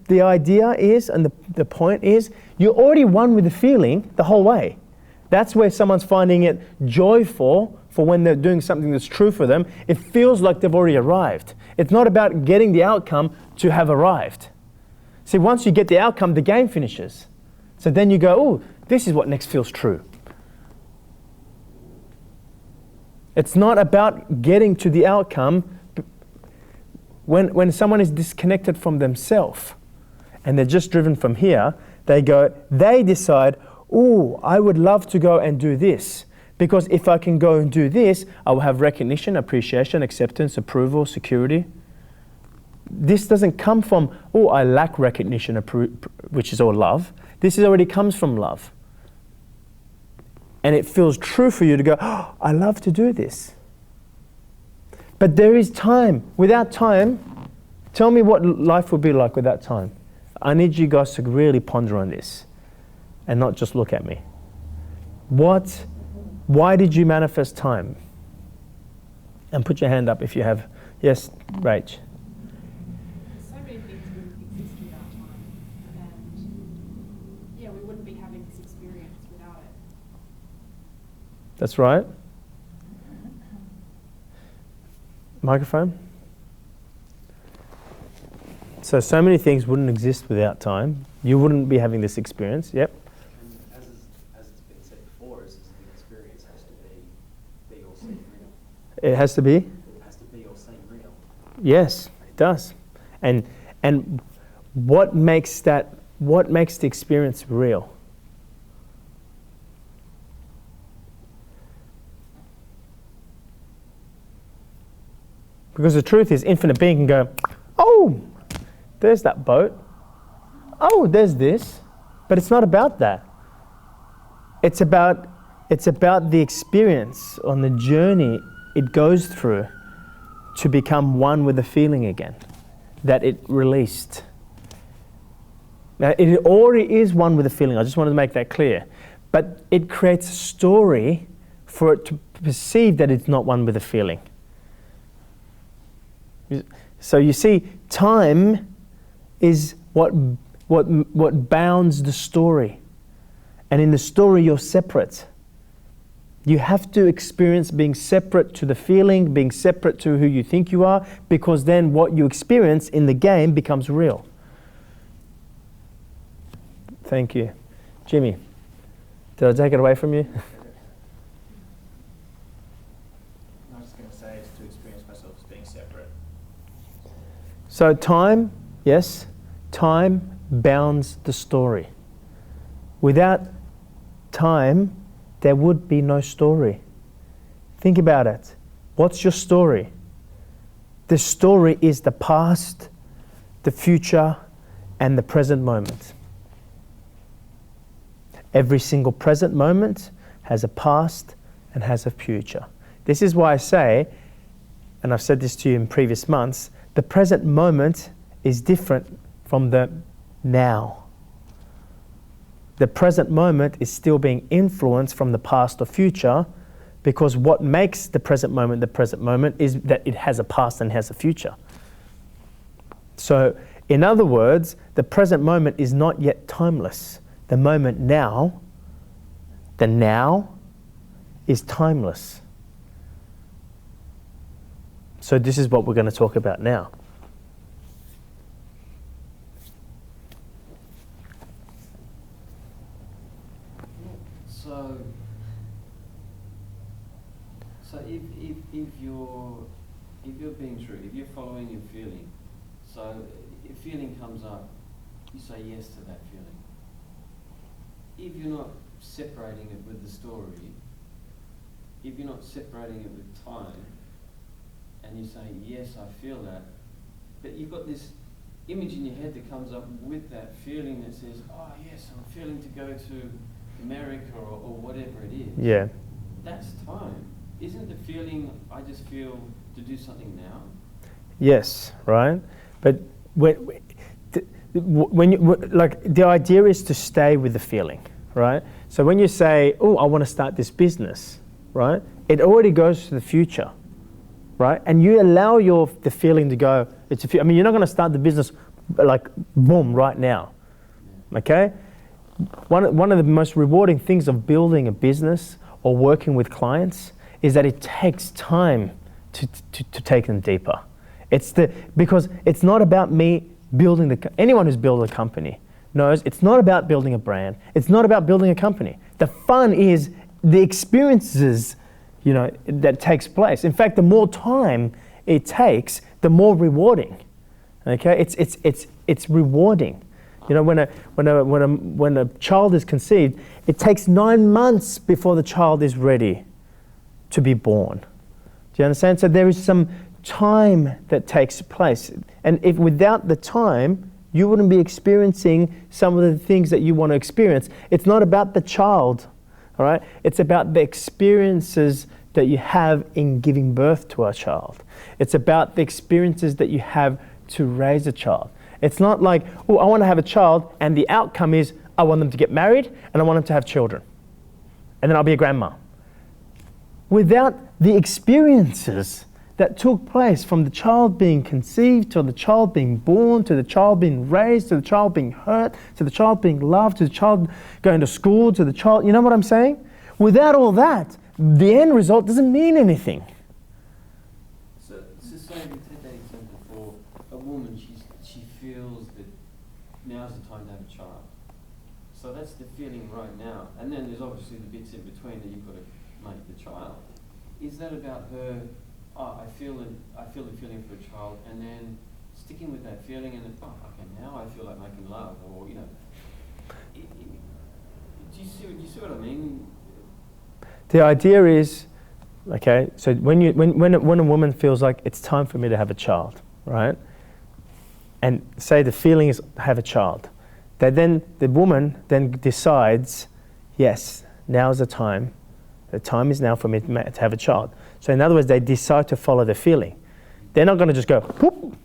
the idea is, and the point is, you're already one with the feeling the whole way. That's where someone's finding it joyful for when they're doing something that's true for them. It feels like they've already arrived. It's not about getting the outcome to have arrived. See, once you get the outcome, the game finishes. So then you go, oh, this is what next feels true. It's not about getting to the outcome. When someone is disconnected from themselves and they're just driven from here, they decide, oh, I would love to go and do this. Because if I can go and do this, I will have recognition, appreciation, acceptance, approval, security. This doesn't come from, oh, I lack recognition, which is all love. This already comes from love. And it feels true for you to go, oh, I love to do this. But there is time. Without time, tell me what life would be like without time. I need you guys to really ponder on this and not just look at me. Why did you manifest time? And put your hand up if you have. Yes, Rach. So many things wouldn't exist without time. And yeah, we wouldn't be having this experience without it. That's right. Microphone. So many things wouldn't exist without time. You wouldn't be having this experience. Yep. And as it's been said before, is the experience has to be or seem real. It has to be? It has to be or seem real. Yes, it does. And what makes the experience real? Because the truth is, infinite being can go, oh, there's that boat. Oh, there's this. But it's not about that. It's about the experience on the journey it goes through to become one with the feeling again that it released. Now, it already is one with the feeling. I just wanted to make that clear. But it creates a story for it to perceive that it's not one with the feeling. So you see, time is what bounds the story. And in the story, you're separate. You have to experience being separate to the feeling, being separate to who you think you are, because then what you experience in the game becomes real. Thank you. Jimmy, did I take it away from you? I was just going to say it's to experience myself as being separate. So time, yes, time bounds the story. Without time, there would be no story. Think about it. What's your story? The story is the past, the future, and the present moment. Every single present moment has a past and has a future. This is why I say, and I've said this to you in previous months, the present moment is different from the now. The present moment is still being influenced from the past or future, because what makes the present moment is that it has a past and has a future. So, in other words, the present moment is not yet timeless. The moment now, the now, is timeless. So this is what we're going to talk about now. So if you're being true, if you're following your feeling, so if feeling comes up, you say yes to that feeling. If you're not separating it with the story, if you're not separating it with time, and you say yes, I feel that, but you've got this image in your head that comes up with that feeling that says, oh yes, I'm feeling to go to America or whatever it is. Yeah. That's time. Isn't the feeling, I just feel to do something now? Yes, right? But when you, like, the idea is to stay with the feeling, right? So when you say, oh, I want to start this business, right? It already goes to the future, right? And you allow the feeling to go. I mean, you're not going to start the business like boom right now, okay? One of the most rewarding things of building a business or working with clients is that it takes time to take them deeper. Because it's not about me building anyone who's built a company knows it's not about building a brand. It's not about building a company. The fun is the experiences, that takes place. In fact, the more time it takes, the more rewarding. Okay, it's rewarding. When a child is conceived, it takes 9 months before the child is ready to be born. Do you understand? So there is some time that takes place, and if without the time, you wouldn't be experiencing some of the things that you want to experience. It's not about the child, all right? It's about the experiences that you have in giving birth to a child. It's about the experiences that you have to raise a child. It's not like, oh, I want to have a child, and the outcome is I want them to get married and I want them to have children, and then I'll be a grandma. Without the experiences that took place from the child being conceived, to the child being born, to the child being raised, to the child being hurt, to the child being loved, to the child going to school, to the child, you know what I'm saying? Without all that, the end result doesn't mean anything. So say we take that example for a woman, she feels that now's the time to have a child. So that's the feeling right now. And then there's obviously the bits in between that you've got to make the child. Is that about her, I feel the feeling for a child, and then sticking with that feeling, and then, okay, now I feel like making love, or, do you see what I mean? The idea is, okay, so when a woman feels like it's time for me to have a child, right? And say the feeling is have a child, the woman then decides, yes, now's the time. The time is now for me to have a child. So in other words, they decide to follow the feeling. They're not going to just go, whoop,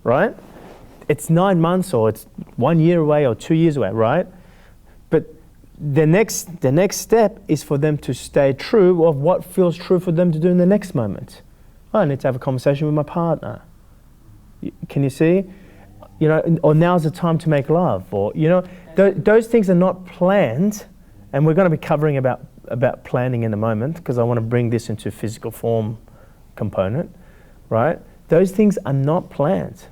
right? It's 9 months, or it's 1 year away, or 2 years away, right? But the next step is for them to stay true of what feels true for them to do in the next moment. I need to have a conversation with my partner. Can you see? Or now's the time to make love, or, those things are not planned, and we're going to be covering about planning in a moment, because I want to bring this into physical form component, right? Those things are not planned.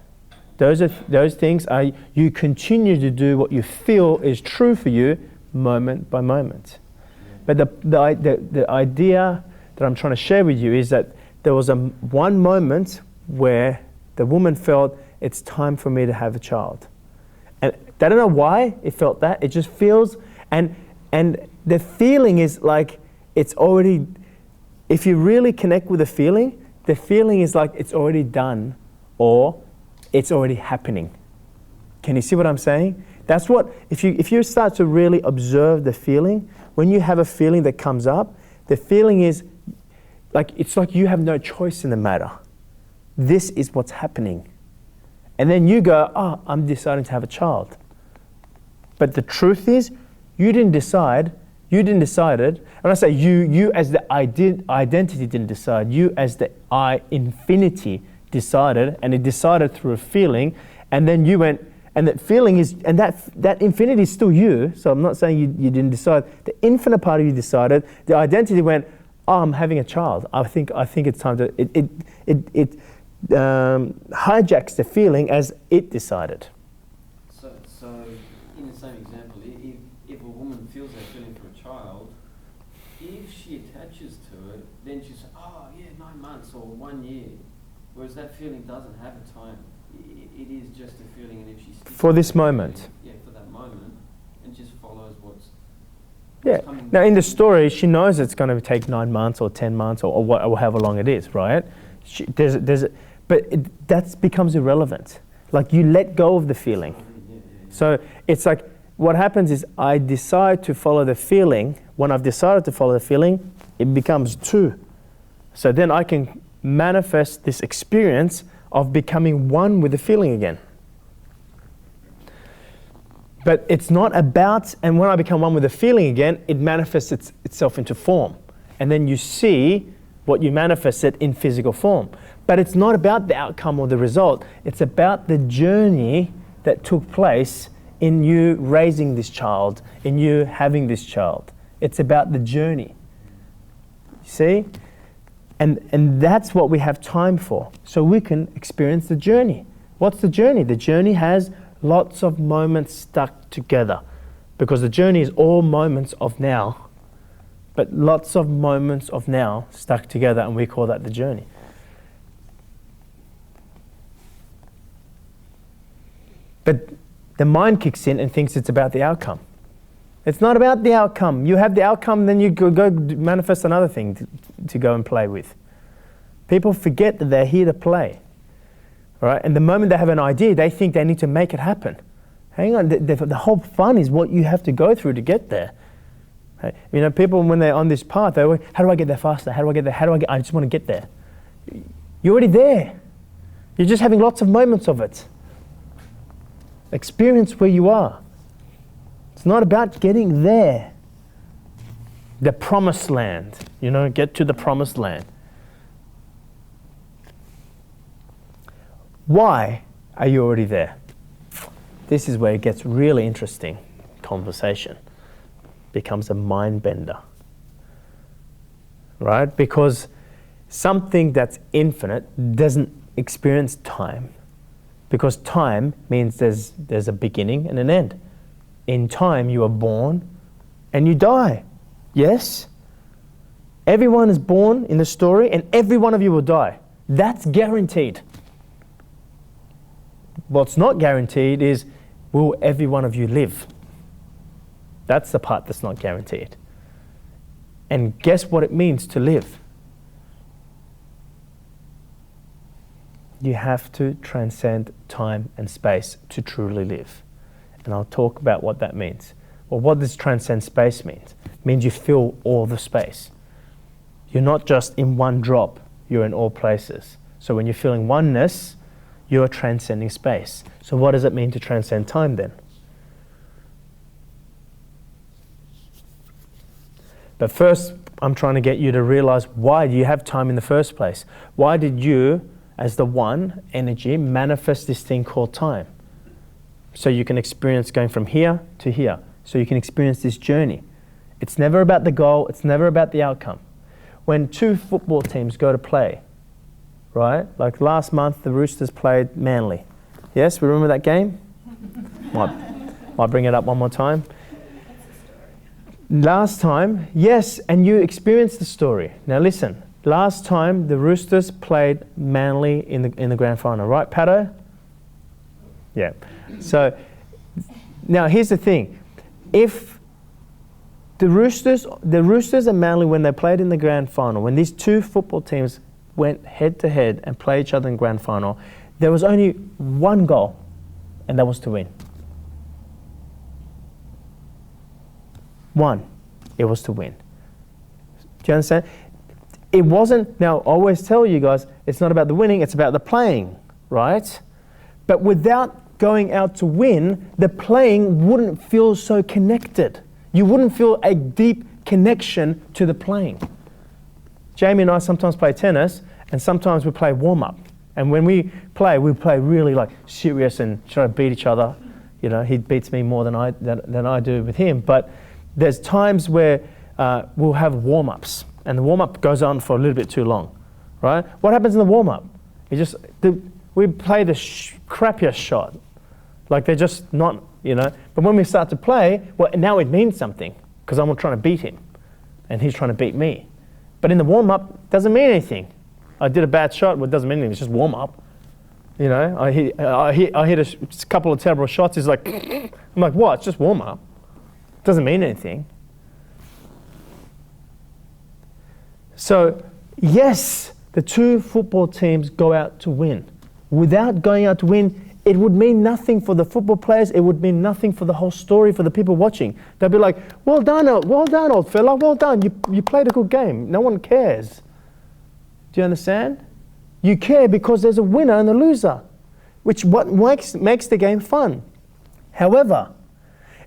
Those things are, you continue to do what you feel is true for you moment by moment. But the idea that I'm trying to share with you is that there was one moment where the woman felt it's time for me to have a child. And I don't know why it felt that. It just feels, and the feeling is like it's already, if you really connect with the feeling is like it's already done, or it's already happening. Can you see what I'm saying? That's what, if you start to really observe the feeling, when you have a feeling that comes up, the feeling is like, it's like you have no choice in the matter. This is what's happening. And then you go, I'm deciding to have a child. But the truth is, you didn't decide it. When I say you as the identity didn't decide, you as the I infinity decided, and it decided through a feeling, and then you went, and that feeling is, and that infinity is still you, so I'm not saying you didn't decide. The infinite part of you decided, the identity went, I'm having a child. I think it's time to, it hijacks the feeling as it decided. So in the same example, if a woman feels that feeling for a child, if she attaches to it, then she says, 9 months or 1 year. Whereas that feeling doesn't have a time. It is just a feeling, and if she sticks for this moment. For that moment, and just follows what's coming. Now in the story, she knows it's going to take 9 months or 10 months or however long it is, right? But that becomes irrelevant. Like, you let go of the feeling. So it's like, what happens is I decide to follow the feeling. When I've decided to follow the feeling, it becomes two. So then I can manifest this experience of becoming one with the feeling again. But it's not about, and when I become one with the feeling again, it manifests itself into form. And then you see what you manifested in physical form. But it's not about the outcome or the result. It's about the journey that took place in you raising this child, in you having this child. It's about the journey. You see? And that's what we have time for. So we can experience the journey. What's the journey? The journey has lots of moments stuck together, because the journey is all moments of now, but lots of moments of now stuck together, and we call that the journey. But the mind kicks in and thinks it's about the outcome. It's not about the outcome. You have the outcome, then you go manifest another thing to go and play with. People forget that they're here to play. Right? And the moment they have an idea, they think they need to make it happen. Hang on, the whole fun is what you have to go through to get there. Right? You know, people, when they're on this path, they're like, how do I get there faster? How do I get there? I just want to get there. You're already there. You're just having lots of moments of it. Experience where you are. It's not about getting there. The promised land. You know, get to the promised land. Why are you already there? This is where it gets really interesting. Conversation becomes a mind bender. Right? Because something that's infinite doesn't experience time. Because time means there's a beginning and an end. In time, you are born and you die. Yes? Everyone is born in the story, and every one of you will die. That's guaranteed. What's not guaranteed is, will every one of you live? That's the part that's not guaranteed. And guess what it means to live? You have to transcend time and space to truly live. And I'll talk about what that means. Well, what does transcend space mean? It means you fill all the space. You're not just in one drop, you're in all places. So when you're feeling oneness, you're transcending space. So what does it mean to transcend time then? But first, I'm trying to get you to realize, why do you have time in the first place? Why did you, as the one energy, manifest this thing called time? So you can experience going from here to here. So you can experience this journey. It's never about the goal. It's never about the outcome. When two football teams go to play, right? Like last month, the Roosters played Manly. Yes, we remember that game? Might bring it up one more time. Last time, yes, and you experienced the story. Now listen, last time the Roosters played Manly in the grand final, right, Pato? Yeah. So now here's the thing. If the Roosters and Manly, when they played in the grand final, when these two football teams went head to head and played each other in grand final, there was only one goal, and that was to win. One. It was to win. Do you understand? It wasn't, now I always tell you guys, it's not about the winning, it's about the playing, right? But without going out to win, the playing wouldn't feel so connected. You wouldn't feel a deep connection to the playing. Jamie and I sometimes play tennis, and sometimes we play warm-up. And when we play really like serious and try to beat each other. You know, he beats me more than I do with him. But there's times where we'll have warm-ups, and the warm-up goes on for a little bit too long, right? What happens in the warm-up? We play the crappiest shot. Like they're just not, you know. But when we start to play, well, now it means something, because I'm trying to beat him, and he's trying to beat me. But in the warm-up, it doesn't mean anything. I did a bad shot, well, it doesn't mean anything, it's just warm-up. You know, I hit a couple of terrible shots, he's like, I'm like, what, it's just warm-up. It doesn't mean anything. So, yes, the two football teams go out to win. Without going out to win, it would mean nothing for the football players. It would mean nothing for the whole story, for the people watching. They'll be like, well done, old fella, well done. You played a good game. No one cares. Do you understand? You care because there's a winner and a loser, which what makes the game fun. However,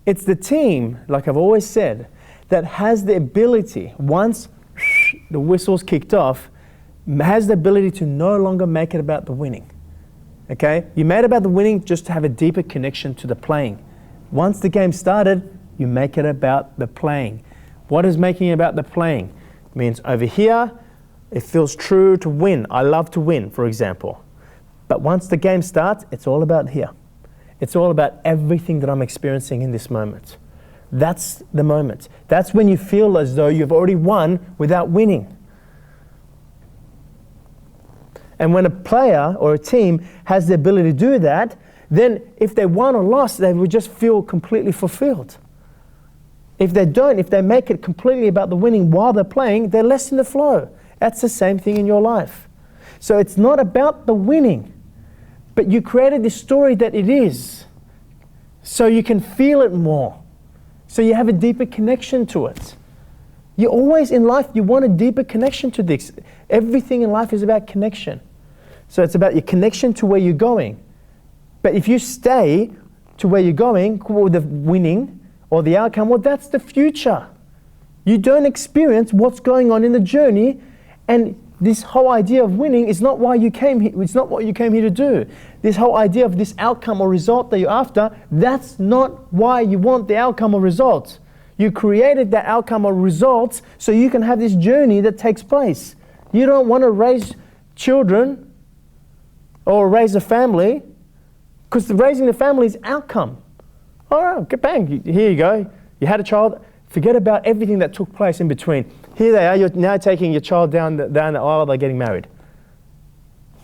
it's the team, like I've always said, that has the ability, once the whistle's kicked off, has the ability to no longer make it about the winning. Okay? You made it about the winning just to have a deeper connection to the playing. Once the game started, you make it about the playing. What is making it about the playing? It means over here, it feels true to win. I love to win, for example. But once the game starts, it's all about here. It's all about everything that I'm experiencing in this moment. That's the moment. That's when you feel as though you've already won without winning. And when a player or a team has the ability to do that, then if they won or lost, they would just feel completely fulfilled. If they don't, if they make it completely about the winning while they're playing, they're less in the flow. That's the same thing in your life. So it's not about the winning, but you created this story that it is, so you can feel it more, so you have a deeper connection to it. You always in life, you want a deeper connection to this. Everything in life is about connection. So it's about your connection to where you're going. But if you stay to where you're going, with the winning or the outcome, well, that's the future. You don't experience what's going on in the journey, and this whole idea of winning is not why you came here. It's not what you came here to do. This whole idea of this outcome or result that you're after, that's not why you want the outcome or result. You created that outcome or results so you can have this journey that takes place. You don't want to raise children or raise a family, because raising the family is outcome. All right, bang, here you go. You had a child. Forget about everything that took place in between. Here they are, you're now taking your child down the aisle, they're getting married.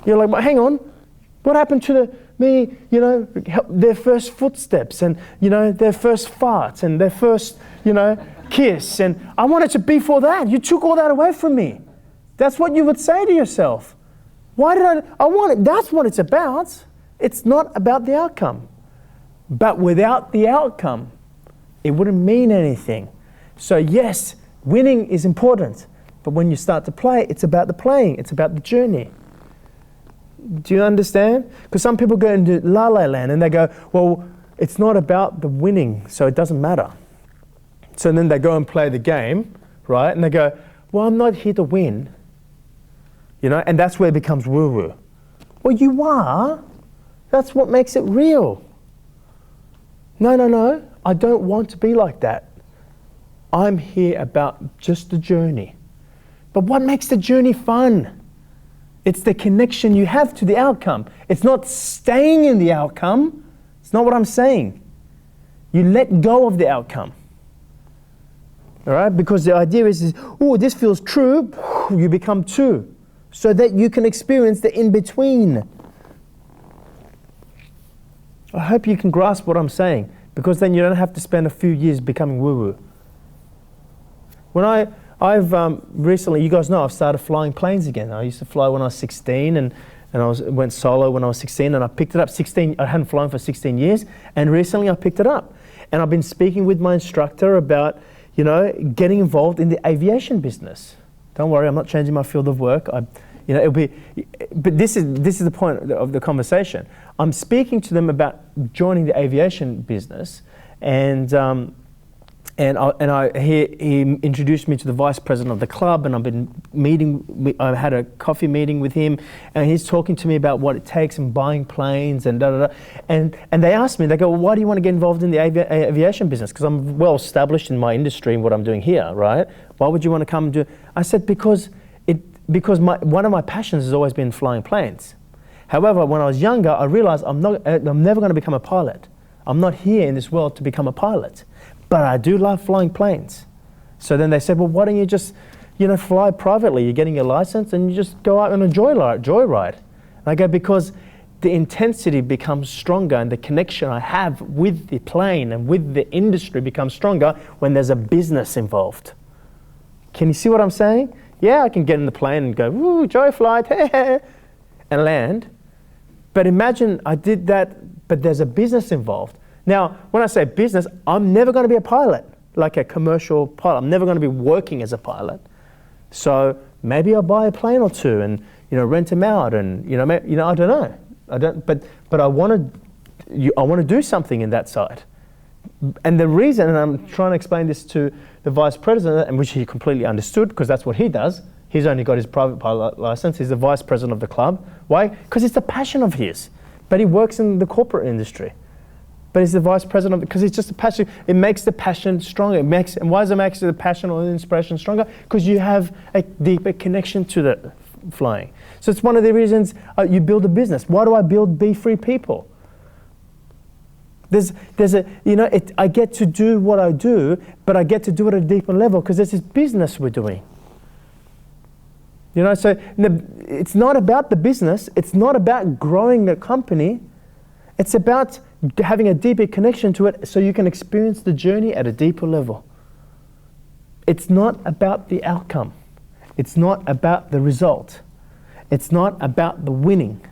You're like, well, hang on, what happened to their first footsteps and, their first farts and their first, kiss, and I wanted to be for that. You took all that away from me. That's what you would say to yourself. Why did I want it? That's what it's about. It's not about the outcome. But without the outcome, it wouldn't mean anything. So yes, winning is important, but when you start to play, it's about the playing, it's about the journey. Do you understand? Because some people go into la la land and they go, well, it's not about the winning, so it doesn't matter. So then they go and play the game, right? And they go, well, I'm not here to win. And that's where it becomes woo-woo. Well, you are. That's what makes it real. No, I don't want to be like that. I'm here about just the journey. But what makes the journey fun? It's the connection you have to the outcome. It's not staying in the outcome. It's not what I'm saying. You let go of the outcome. All right? Because the idea is, oh, this feels true. You become two, so that you can experience the in-between. I hope you can grasp what I'm saying, because then you don't have to spend a few years becoming woo-woo. When I've recently, you guys know, I've started flying planes again. I used to fly when I was 16, and went solo when I was 16, and I picked it up 16. I hadn't flown for 16 years, and recently I picked it up. And I've been speaking with my instructor about, getting involved in the aviation business. Don't worry, I'm not changing my field of work. It'll be, but this is the point of the conversation. I'm speaking to them about joining the aviation business, and he introduced me to the vice president of the club, and I've been I had a coffee meeting with him, and he's talking to me about what it takes in buying planes and and they asked me, they go, well, why do you want to get involved in the aviation business? Because I'm well established in my industry and what I'm doing here, right? Why would you want to come and do? I said, because one of my passions has always been flying planes. However, when I was younger, I realized I'm never going to become a pilot. I'm not here in this world to become a pilot. But I do love flying planes. So then they said, well, why don't you just, fly privately? You're getting your license and you just go out on a joyride. And I go, because the intensity becomes stronger and the connection I have with the plane and with the industry becomes stronger when there's a business involved. Can you see what I'm saying? Yeah, I can get in the plane and go, woo, joy flight, and land. But imagine I did that, but there's a business involved. Now, when I say business, I'm never going to be a pilot, like a commercial pilot. I'm never going to be working as a pilot. So maybe I'll buy a plane or two and, rent them out, and, I don't know. But I want to do something in that side. And the reason, and I'm trying to explain this to the vice president, and which he completely understood, because that's what he does. He's only got his private pilot license. He's the vice president of the club. Why? Because it's a passion of his. But he works in the corporate industry. But he's the vice president of it, because it's just a passion. It makes the passion stronger. And why does it make the passion or the inspiration stronger? Because you have a deeper connection to the flying. So it's one of the reasons you build a business. Why do I build Be Free People? I get to do what I do, but I get to do it at a deeper level because there's this business we're doing. So it's not about the business. It's not about growing the company. It's about having a deeper connection to it so you can experience the journey at a deeper level. It's not about the outcome. It's not about the result. It's not about the winning.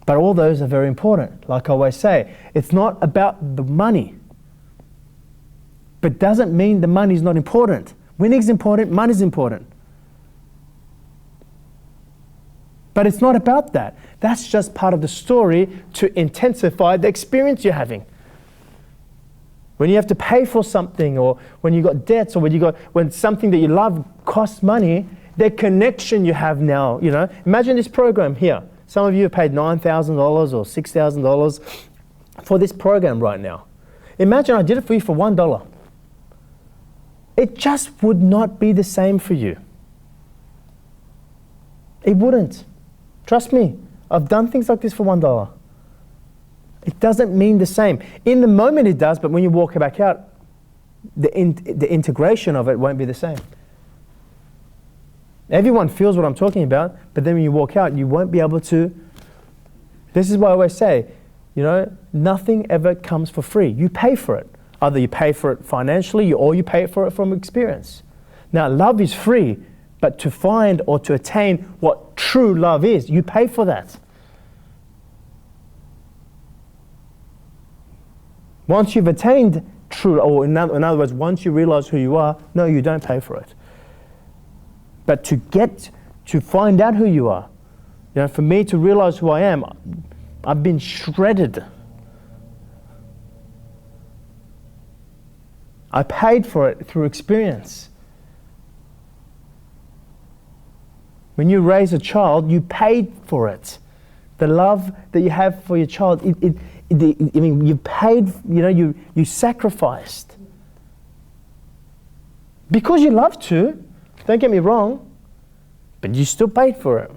But all those are very important. Like I always say, it's not about the money. But doesn't mean the money's not important. Winning's important, money's important. But it's not about that. That's just part of the story to intensify the experience you're having. When you have to pay for something, or when you got debts, or when something that you love costs money, the connection you have now, Imagine this program here. Some of you have paid $9,000 or $6,000 for this program right now. Imagine I did it for you for $1. It just would not be the same for you. It wouldn't. Trust me, I've done things like this for $1. It doesn't mean the same. In the moment it does, but when you walk back out, the integration of it won't be the same. Everyone feels what I'm talking about, but then when you walk out, you won't be able to. This is why I always say, nothing ever comes for free. You pay for it. Either you pay for it financially, or you pay for it from experience. Now, love is free, but to find or to attain what true love is, you pay for that. Once you've attained true, or in other words, once you realize who you are, no, you don't pay for it. But to find out who you are, for me to realize who I am, I've been shredded. I paid for it through experience. When you raise a child, you paid for it. The love that you have for your child, you paid, you sacrificed. Because you love to, don't get me wrong, but you still paid for it.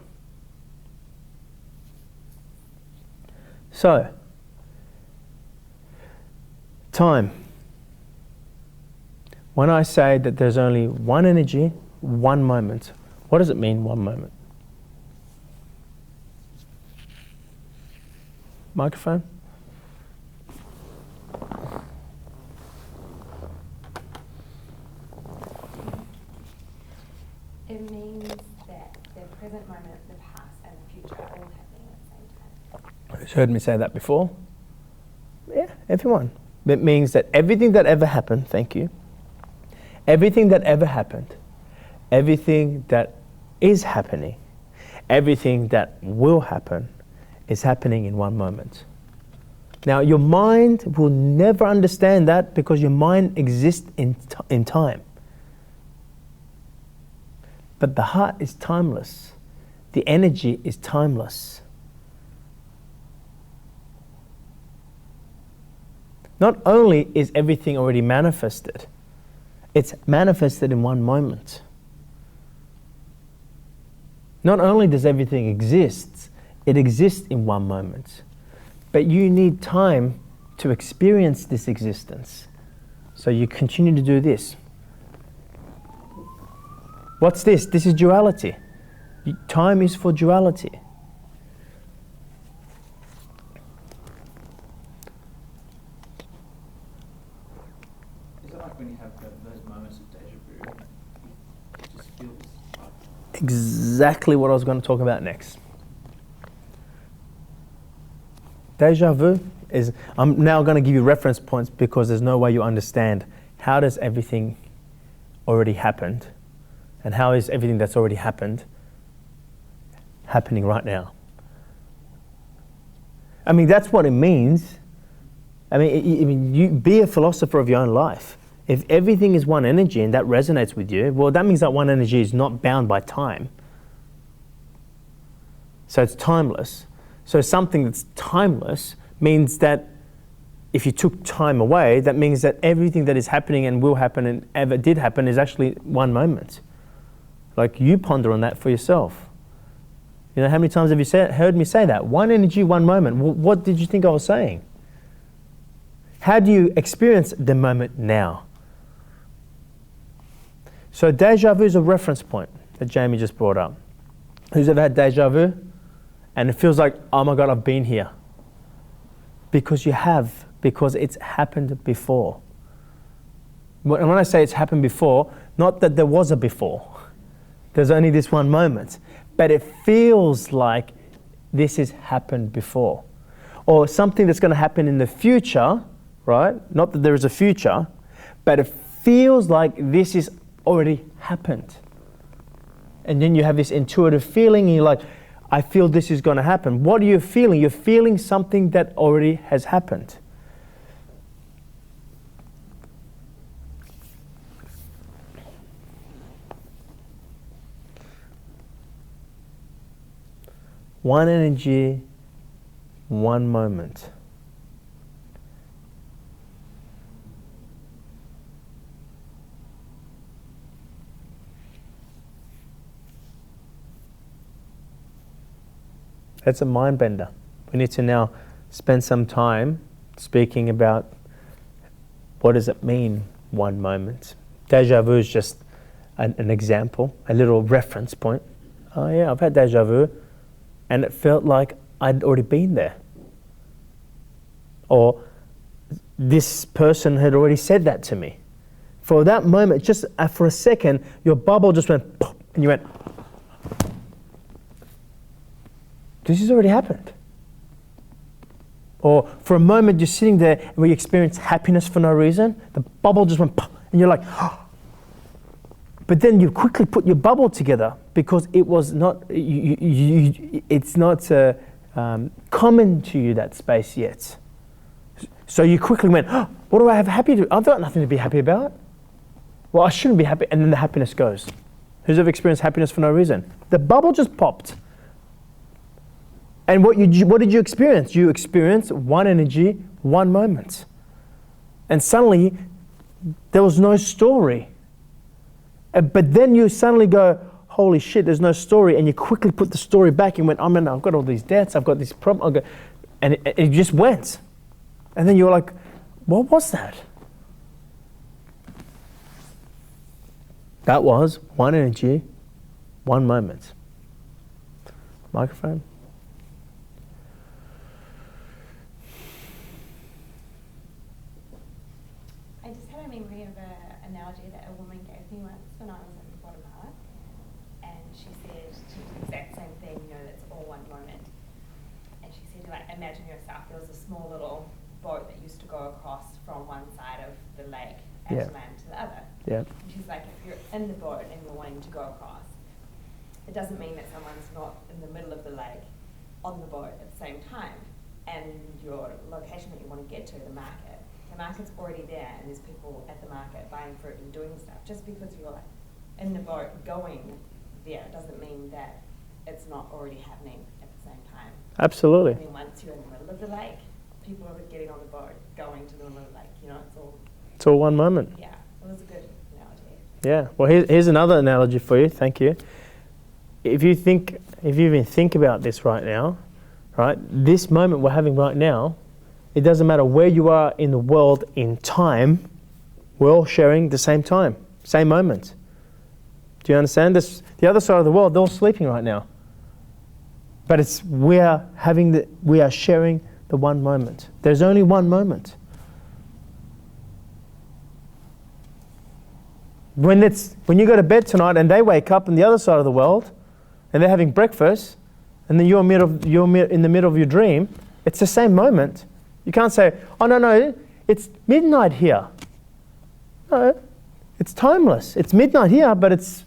So, time. When I say that there's only one energy, one moment, what does it mean, one moment? Microphone? It means that the present moment, the past, and the future are all happening at the same time. You've heard me say that before? Yeah, everyone. It means that everything that ever happened, thank you, everything that ever happened, everything that is happening, everything that will happen is happening in one moment. Now, your mind will never understand that because your mind exists in time. But the heart is timeless. The energy is timeless. Not only is everything already manifested, it's manifested in one moment. Not only does everything exist, it exists in one moment. But you need time to experience this existence. So you continue to do this. What's this? This is duality. Time is for duality. Is it like when you have those moments of deja vu? It just feels like... Exactly what I was going to talk about next. Deja vu is, I'm now going to give you reference points because there's no way you understand how does everything already happened and how is everything that's already happened happening right now. I mean, that's what it means. I mean, you be a philosopher of your own life. If everything is one energy and that resonates with you, well, that means that one energy is not bound by time. So it's timeless. So something that's timeless means that if you took time away, that means that everything that is happening and will happen and ever did happen is actually one moment. Like, you ponder on that for yourself. You know, how many times have you heard me say that? One energy, one moment. What did you think I was saying? How do you experience the moment now? So deja vu is a reference point that Jamie just brought up. Who's ever had deja vu? And it feels like, oh my God, I've been here. Because you have, because it's happened before. And when I say it's happened before, not that there was a before. There's only this one moment. But it feels like this has happened before. Or something that's going to happen in the future, right? Not that there is a future, but it feels like this has already happened. And then you have this intuitive feeling and you're like, I feel this is going to happen. What are you feeling? You're feeling something that already has happened. One energy, one moment. That's a mind bender. We need to now spend some time speaking about what does it mean, one moment. Deja vu is just an example, a little reference point. Oh yeah, I've had deja vu. And it felt like I'd already been there. Or this person had already said that to me. For that moment, just for a second, your bubble just went pop, and you went, this has already happened. Or for a moment, you're sitting there and we experience happiness for no reason. The bubble just went pop, and you're like, oh. But then you quickly put your bubble together because it was not, it's not common to you, that space yet. So you quickly went, oh, what do I have happy to? I've got nothing to be happy about. Well, I shouldn't be happy. And then the happiness goes. Who's ever experienced happiness for no reason? The bubble just popped. And what did you experience? You experienced one energy, one moment. And suddenly, there was no story. But then you suddenly go, holy shit, there's no story. And you quickly put the story back and went, oh man, I've got all these debts, I've got this problem. And it just went. And then you were like, what was that? That was one energy, one moment. Microphone. I just had a memory of an analogy that a woman gave me once when I was in Guatemala, and she said the exact same thing, you know, that's all one moment. And she said, like, imagine yourself, there was a small little boat that used to go across from one side of the lake and land to the other. Yeah. And she's like, if you're in the boat and you're wanting to go across, it doesn't mean that someone's not in the middle of the lake on the boat at the same time. And your location that you want to get to, the market's already there, and there's people at the market buying fruit and doing stuff. Just because you're in the boat going there doesn't mean that it's not already happening at the same time. Absolutely. I mean, once you're in the middle of the lake, people are getting on the boat, going to the middle of the lake. You know, it's all one moment. Yeah, it was a good analogy. Yeah. Well, here's another analogy for you. Thank you. If you even think about this right now, right? This moment we're having right now, it doesn't matter where you are in the world in time, we're all sharing the same time, same moment. Do you understand this? The other side of the world, they're all sleeping right now. But we are sharing the one moment. There's only one moment. When you go to bed tonight and they wake up on the other side of the world and they're having breakfast, and then you're in the middle of your dream, It's the same moment. You can't say, oh no, it's midnight here. No, it's timeless. It's midnight here, but it's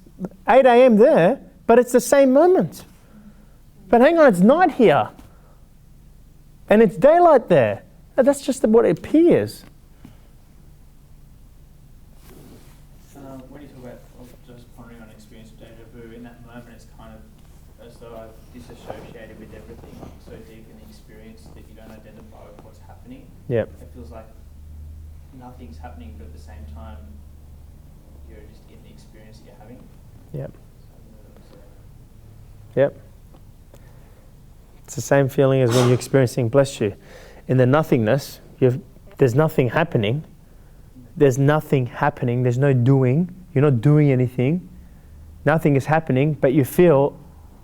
8 a.m. there, but it's the same moment. But hang on, it's night here. And it's daylight there. That's just what it appears. When you talk about, just pondering on experience of deja vu, in that moment it's kind of as though I've disassociated with everything, so deep in the experience that you don't identify with what's happening. Yep. It feels like nothing's happening, but at the same time you're just in the experience that you're having. Yep. So, Yep. It's the same feeling as when you're experiencing, bless you, in the nothingness, there's nothing happening. There's nothing happening. There's no doing. You're not doing anything. Nothing is happening, but you feel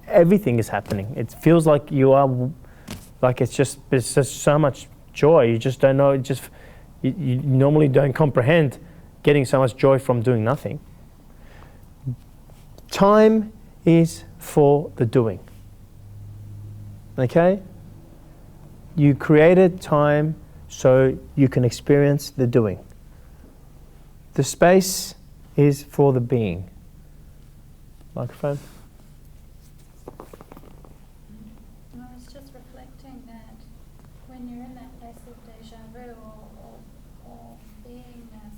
everything is happening. It feels like you are, like it's just so much joy. You just don't know. You normally don't comprehend getting so much joy from doing nothing. Time is for the doing. Okay? You created time so you can experience the doing. The space is for the being. Microphone. I was just reflecting that when you're in that place of deja vu or beingness,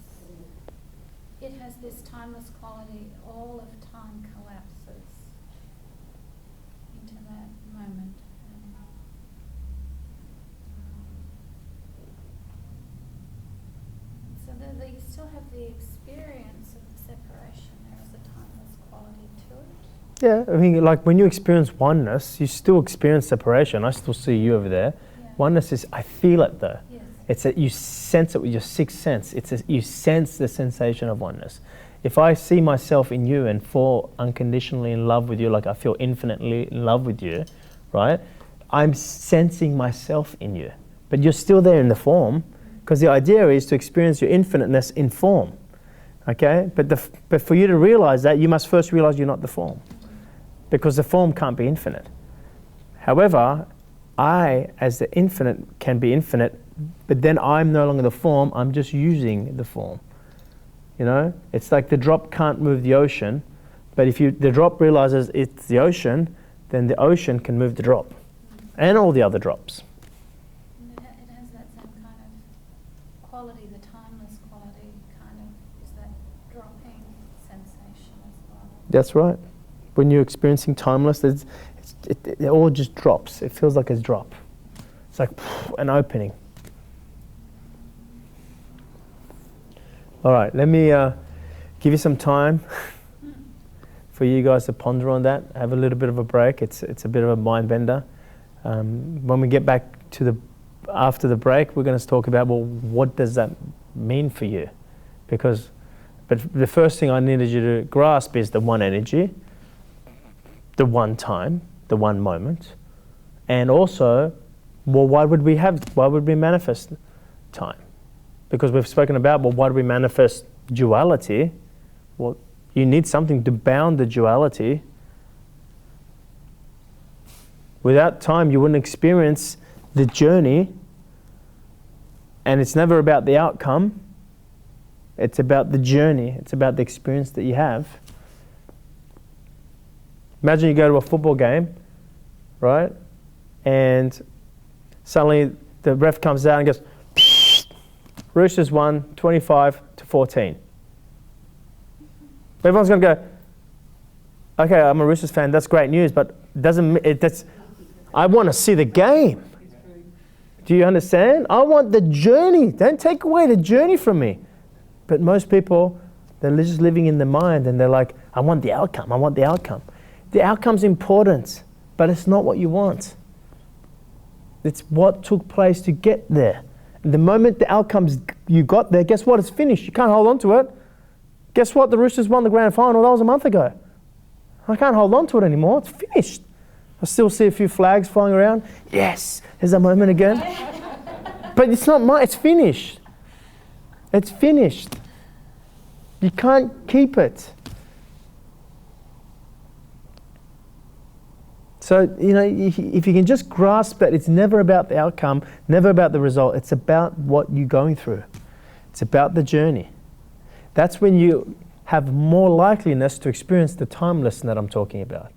it has this timeless quality. All of time collapses into that moment. So that you still have the experience of the separation. There is a timeless quality to it. Yeah, I mean, like when you experience oneness, you still experience separation. I still see you over there. Yeah. Oneness is, I feel it though. Yes. It's that you sense it with your sixth sense. You sense the sensation of oneness. If I see myself in you and fall unconditionally in love with you, like I feel infinitely in love with you, right? I'm sensing myself in you. But you're still there in the form, because the idea is to experience your infiniteness in form. Okay? But for you to realize that, you must first realize you're not the form. Because the form can't be infinite. However, I, as the infinite, can be infinite, but then I'm no longer the form, I'm just using the form. You know? It's like the drop can't move the ocean, but if the drop realizes it's the ocean, then the ocean can move the drop. And all the other drops. And it has that same kind of quality, the timeless quality kind of is that dropping sensation as well. That's right. When you're experiencing timeless, it all just drops. It feels like a drop. It's like an opening. All right, let me give you some time for you guys to ponder on that. Have a little bit of a break. It's a bit of a mind bender. When we get back to after the break, we're going to talk about, well, what does that mean for you? But the first thing I needed you to grasp is the one energy, the one time, the one moment, and also, well, why would we manifest time? Because we've spoken about, well, why do we manifest duality? Well, you need something to bound the duality. Without time, you wouldn't experience the journey, and it's never about the outcome. It's about the journey. It's about the experience that you have. Imagine you go to a football game, right? And suddenly the ref comes out and goes, Roosters won 25-14. Everyone's going to go, okay, I'm a Roosters fan, that's great news, but I want to see the game. Do you understand? I want the journey. Don't take away the journey from me. But most people, they're just living in the mind and they're like, I want the outcome, I want the outcome. The outcome's important, but it's not what you want. It's what took place to get there. The moment the outcomes you got there, guess what? It's finished. You can't hold on to it. Guess what? The Roosters won the grand final. That was a month ago. I can't hold on to it anymore. It's finished. I still see a few flags flying around. Yes, there's that moment again. But it's not mine. It's finished. It's finished. You can't keep it. So, you know, if you can just grasp that it's never about the outcome, never about the result, it's about what you're going through. It's about the journey. That's when you have more likeliness to experience the timelessness that I'm talking about.